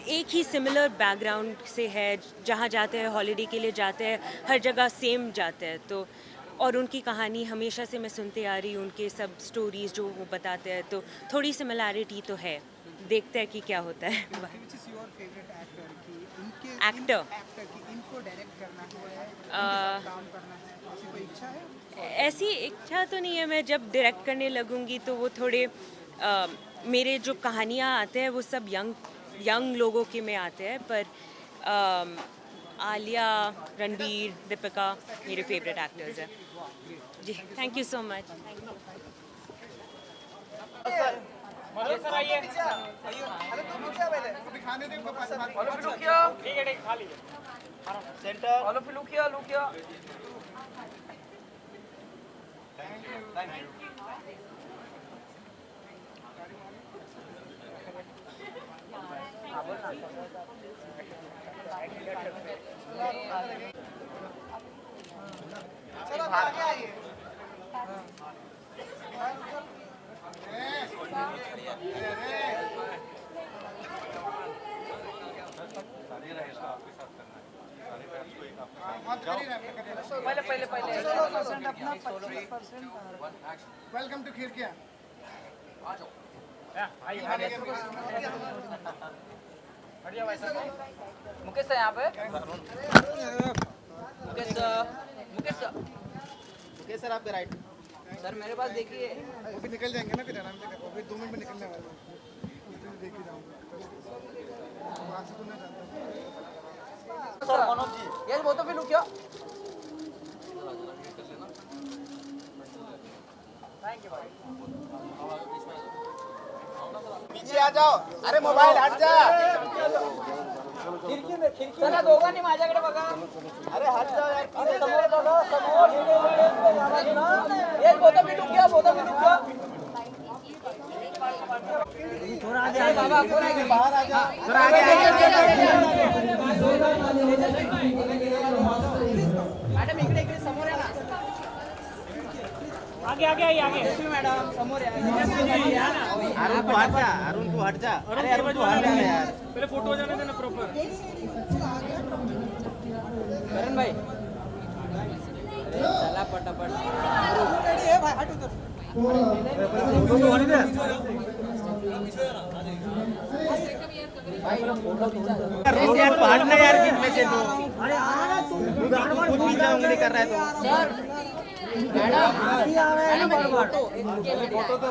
एक ही सिमिलर बैकग्राउंड से है, जहाँ जाते हैं हॉलीडे के लिए जाते हैं, हर जगह सेम जाते हैं, तो और उनकी कहानी हमेशा से मैं सुनते आ रही हूँ, उनके सब स्टोरीज़ जो वो बताते हैं, तो थोड़ी सिमिलैरिटी तो है, देखते हैं कि क्या होता है। एक्टर इनको डायरेक्ट करना हुआ है, काम करना है, ऐसी कोई इच्छा है? ऐसी इच्छा तो नहीं है, मैं जब डायरेक्ट करने लगूंगी तो वो थोड़े मेरे जो कहानियाँ आते हैं वो सब यंग लोगों के में आते हैं, पर आलिया, रणबीर, दीपिका मेरे फेवरेट एक्टर्स हैं। जी, thank you so much. Welcome to Khidkiyaan. Mukesh sir यहाँ पे। मुकेश सर आपके राइट। सर मेरे पास देखिए, वो भी निकल जाएंगे ना फिर आराम से, वो भी 2 मिनट में निकलने वाले हैं, देख ही जाऊँगा। सर मनोज जी, ये वो तो फिर लुक क्या? थैंक यू भाई। पीछे आ जाओ, अरे मोबाइल हट जा। खिड़की में चला दोगा नहीं माझ्याकडे बघा। अरे हट जाओ यार, अरे समोर बघा, समोर एक बोतल भी लुक गया, थोड़ा आगे आ बाबा, बाहर आ जा, थोड़ा आगे मैडम इकडे समोर आहे ना, आगे मैडम समोर या ना। अरुण तू हट जा, अरुण तू हट जा, अरे अरुण तू हट जा यार, पहले फोटो जाने देना प्रॉपर। करण भाई चला पटापट। भाई हट उधर। यार हटना यार बीच में से तो। अरे आना तू खुद पीछे उंगली कर रहा है तो। मैडम फोटो तो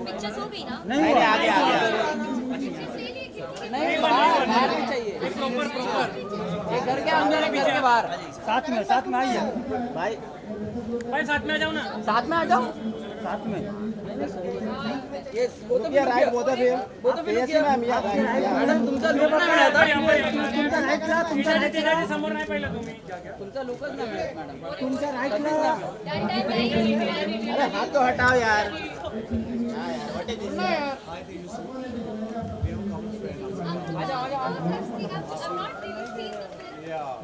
पिक्चर्स हो गई ना? नहीं आगे नहीं, बाहर नहीं चाहिए, ये घर के अंदर है, घर के बाहर। साथ में आइए भाई, साथ में आ जाओ ना, साथ में आ जाओ, साथ में। ये वो तो राइट, वो तो मैम यार मैडम तुमचा लुक नाही मिळत, तुमचा राईटला, तुमचा राईटला समोर नाही पाहिलं तुम्ही, तुमचा लुकच नाही मिळत मॅडम, तुमचा राईटला। अरे हाथ तो हटाओ यार, हां यार what is this?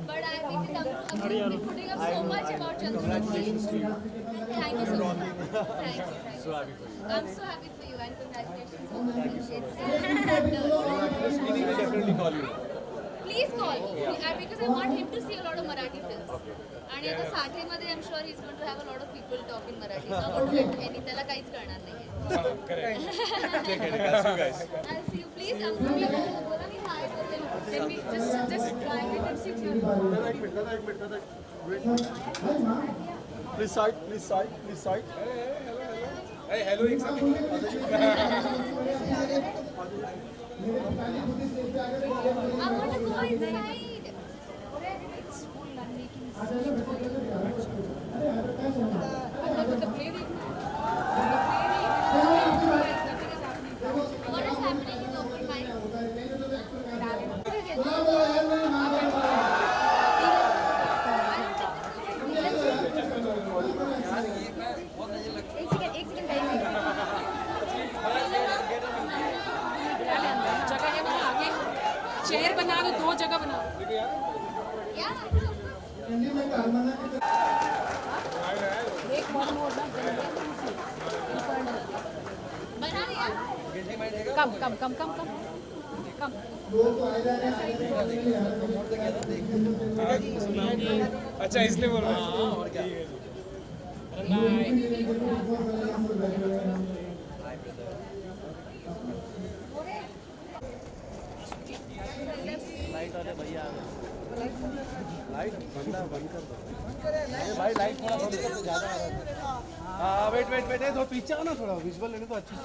But I think I'm putting up so much about Chandramouli. Thank you so much. Thank you. I'm so happy for you and congratulations on the We will definitely call you. Please call me because I want him to see a lot of Marathi films. आणि आता साठेमध्ये I am sure he is going to have a lot of people talk in Marathi. Not going to let any, त्याला काहीच कळणार नाही. I'll see you. Please come to me. बोला मी हाय बोलते. Then we just try it and sit here. Please side, please side, please side. Hey, hello, एक साथ. I want to go inside. It's full. I'm making the play What is happening in open mic? एक second जगह है बना आगे, chair बना दो, 2 जगह बना दो. एक मोड़ बना दिया. कम. अच्छा इसलिए बोल रहा हूँ. और क्या. लाइट वाले भैया आ गए. लाइट बंद कर दो भाई. लाइट थोड़ा ज़्यादा आ रहा है. हाँ वेट थोड़ा पीछे आओ ना, थोड़ा विजुअल लेने तो अच्छा.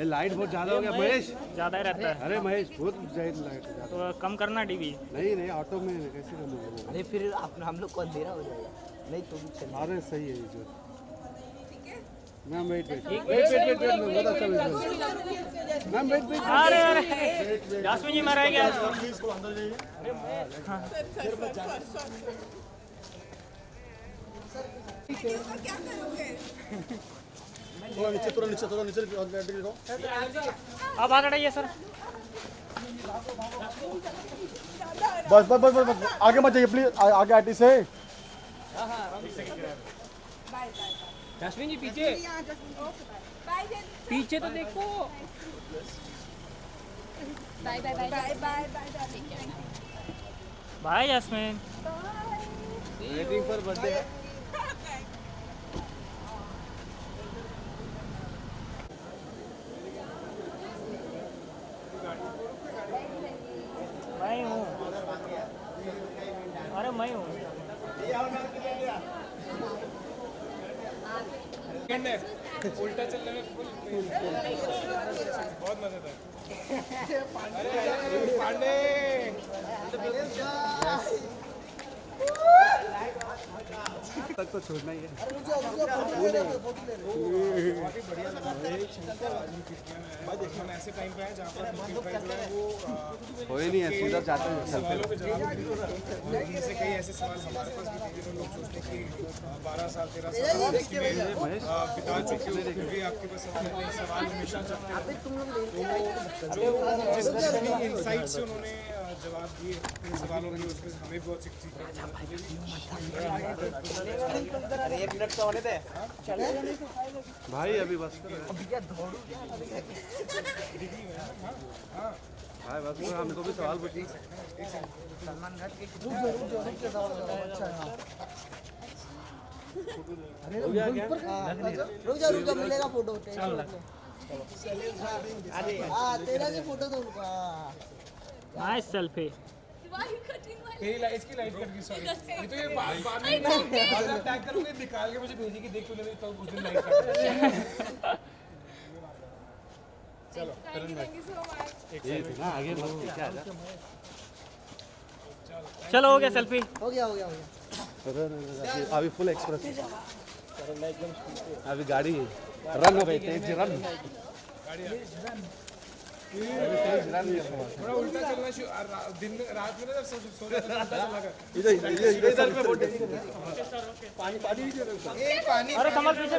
लाइट बहुत ज़्यादा हो गया महेश. ज़्यादा ही रहता है. अरे महेश बहुत ज़्यादा लाइट है. तो कम करना टीवी. नहीं ऑटो में कैसे कम होगा. अरे फिर हम लोग को अंधेरा हो जाएगा. नहीं तो भी चल. अरे सही है ये जो. मैम वेट बहुत अच्छा विजुअल. Ma'am wait. अरे जासमीन जी मैं रह गया. थोड़ा नीचे अब आगे रहिए सर. बस आगे मत जाइए प्लीज. आगे आटी से. जासमीन जी पीछे तो देखो. Bye Jasmine. Waiting for birthday. मैं हूँ. अरे मैं हूँ. उल्टा चलने में फुल बहुत मजेदार. अरे पांडे तक तो छोड़ना ही है. ऐसे टाइम पे है जहाँ पर कोई नहीं है, सीधा जाते हैं. सवालों के जवाब से कई ऐसे सवाल हमारे पास भी थे जो लोग सोचते कि 12 साल 13 साल बिता चुके हो, फिर भी आपके पास सवाल हमेशा चलते हैं. तो जिस जितनी इंसाइट से उन्होंने जवाब दिए इन सवालों के, उसमें हमें बहुत सीख अरे 1 मिनट तो होने दे. भाई अभी बस भाई बस हमको भी सवाल पूछिए. सलमान खान के रुक जा. रुक जा मिलेगा फोटो. अरे तेरा भी फोटो दो उनको. Nice selfie. इसकी लाइट कट गई. सॉरी. ये तो ये बाद में टैग करूंगे, निकाल के मुझे भेजेगी. देख तूने तो उस दिन लाइट कट. चलो ये ना आगे क्या है. चलो हो गया सेल्फी. हो गया. अभी फुल एक्सप्रेस. अभी गाड़ी रन भाई तेज रन. थोड़ा उल्टा चलना दिन रात में ना जब सो रहे थे उल्टा चला कर. इधर पे बोल. पानी पानी. अरे कमल पीछे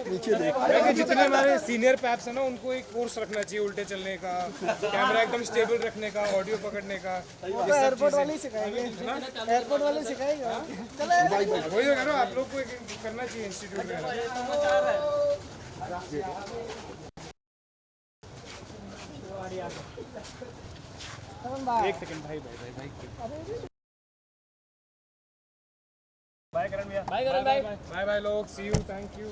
कि जितने हमारे सीनियर पैप्स हैं ना उनको एक कोर्स रखना चाहिए उल्टे चलने का, कैमरा एकदम स्टेबल रखने का, ऑडियो पकड़ने का। एयरपोर्ट वाले ही सिखाएंगे, एयरपोर्ट वाले सिखाएंगे। चलो वही कह रहा हूँ, आप लोग को एक करना चाहिए इंस्टीट्यूट में। एक सेकंड भाई। बाय करण भैया। बाय करण भाई। बाय बाय लोग, सी यू, थैंक यू।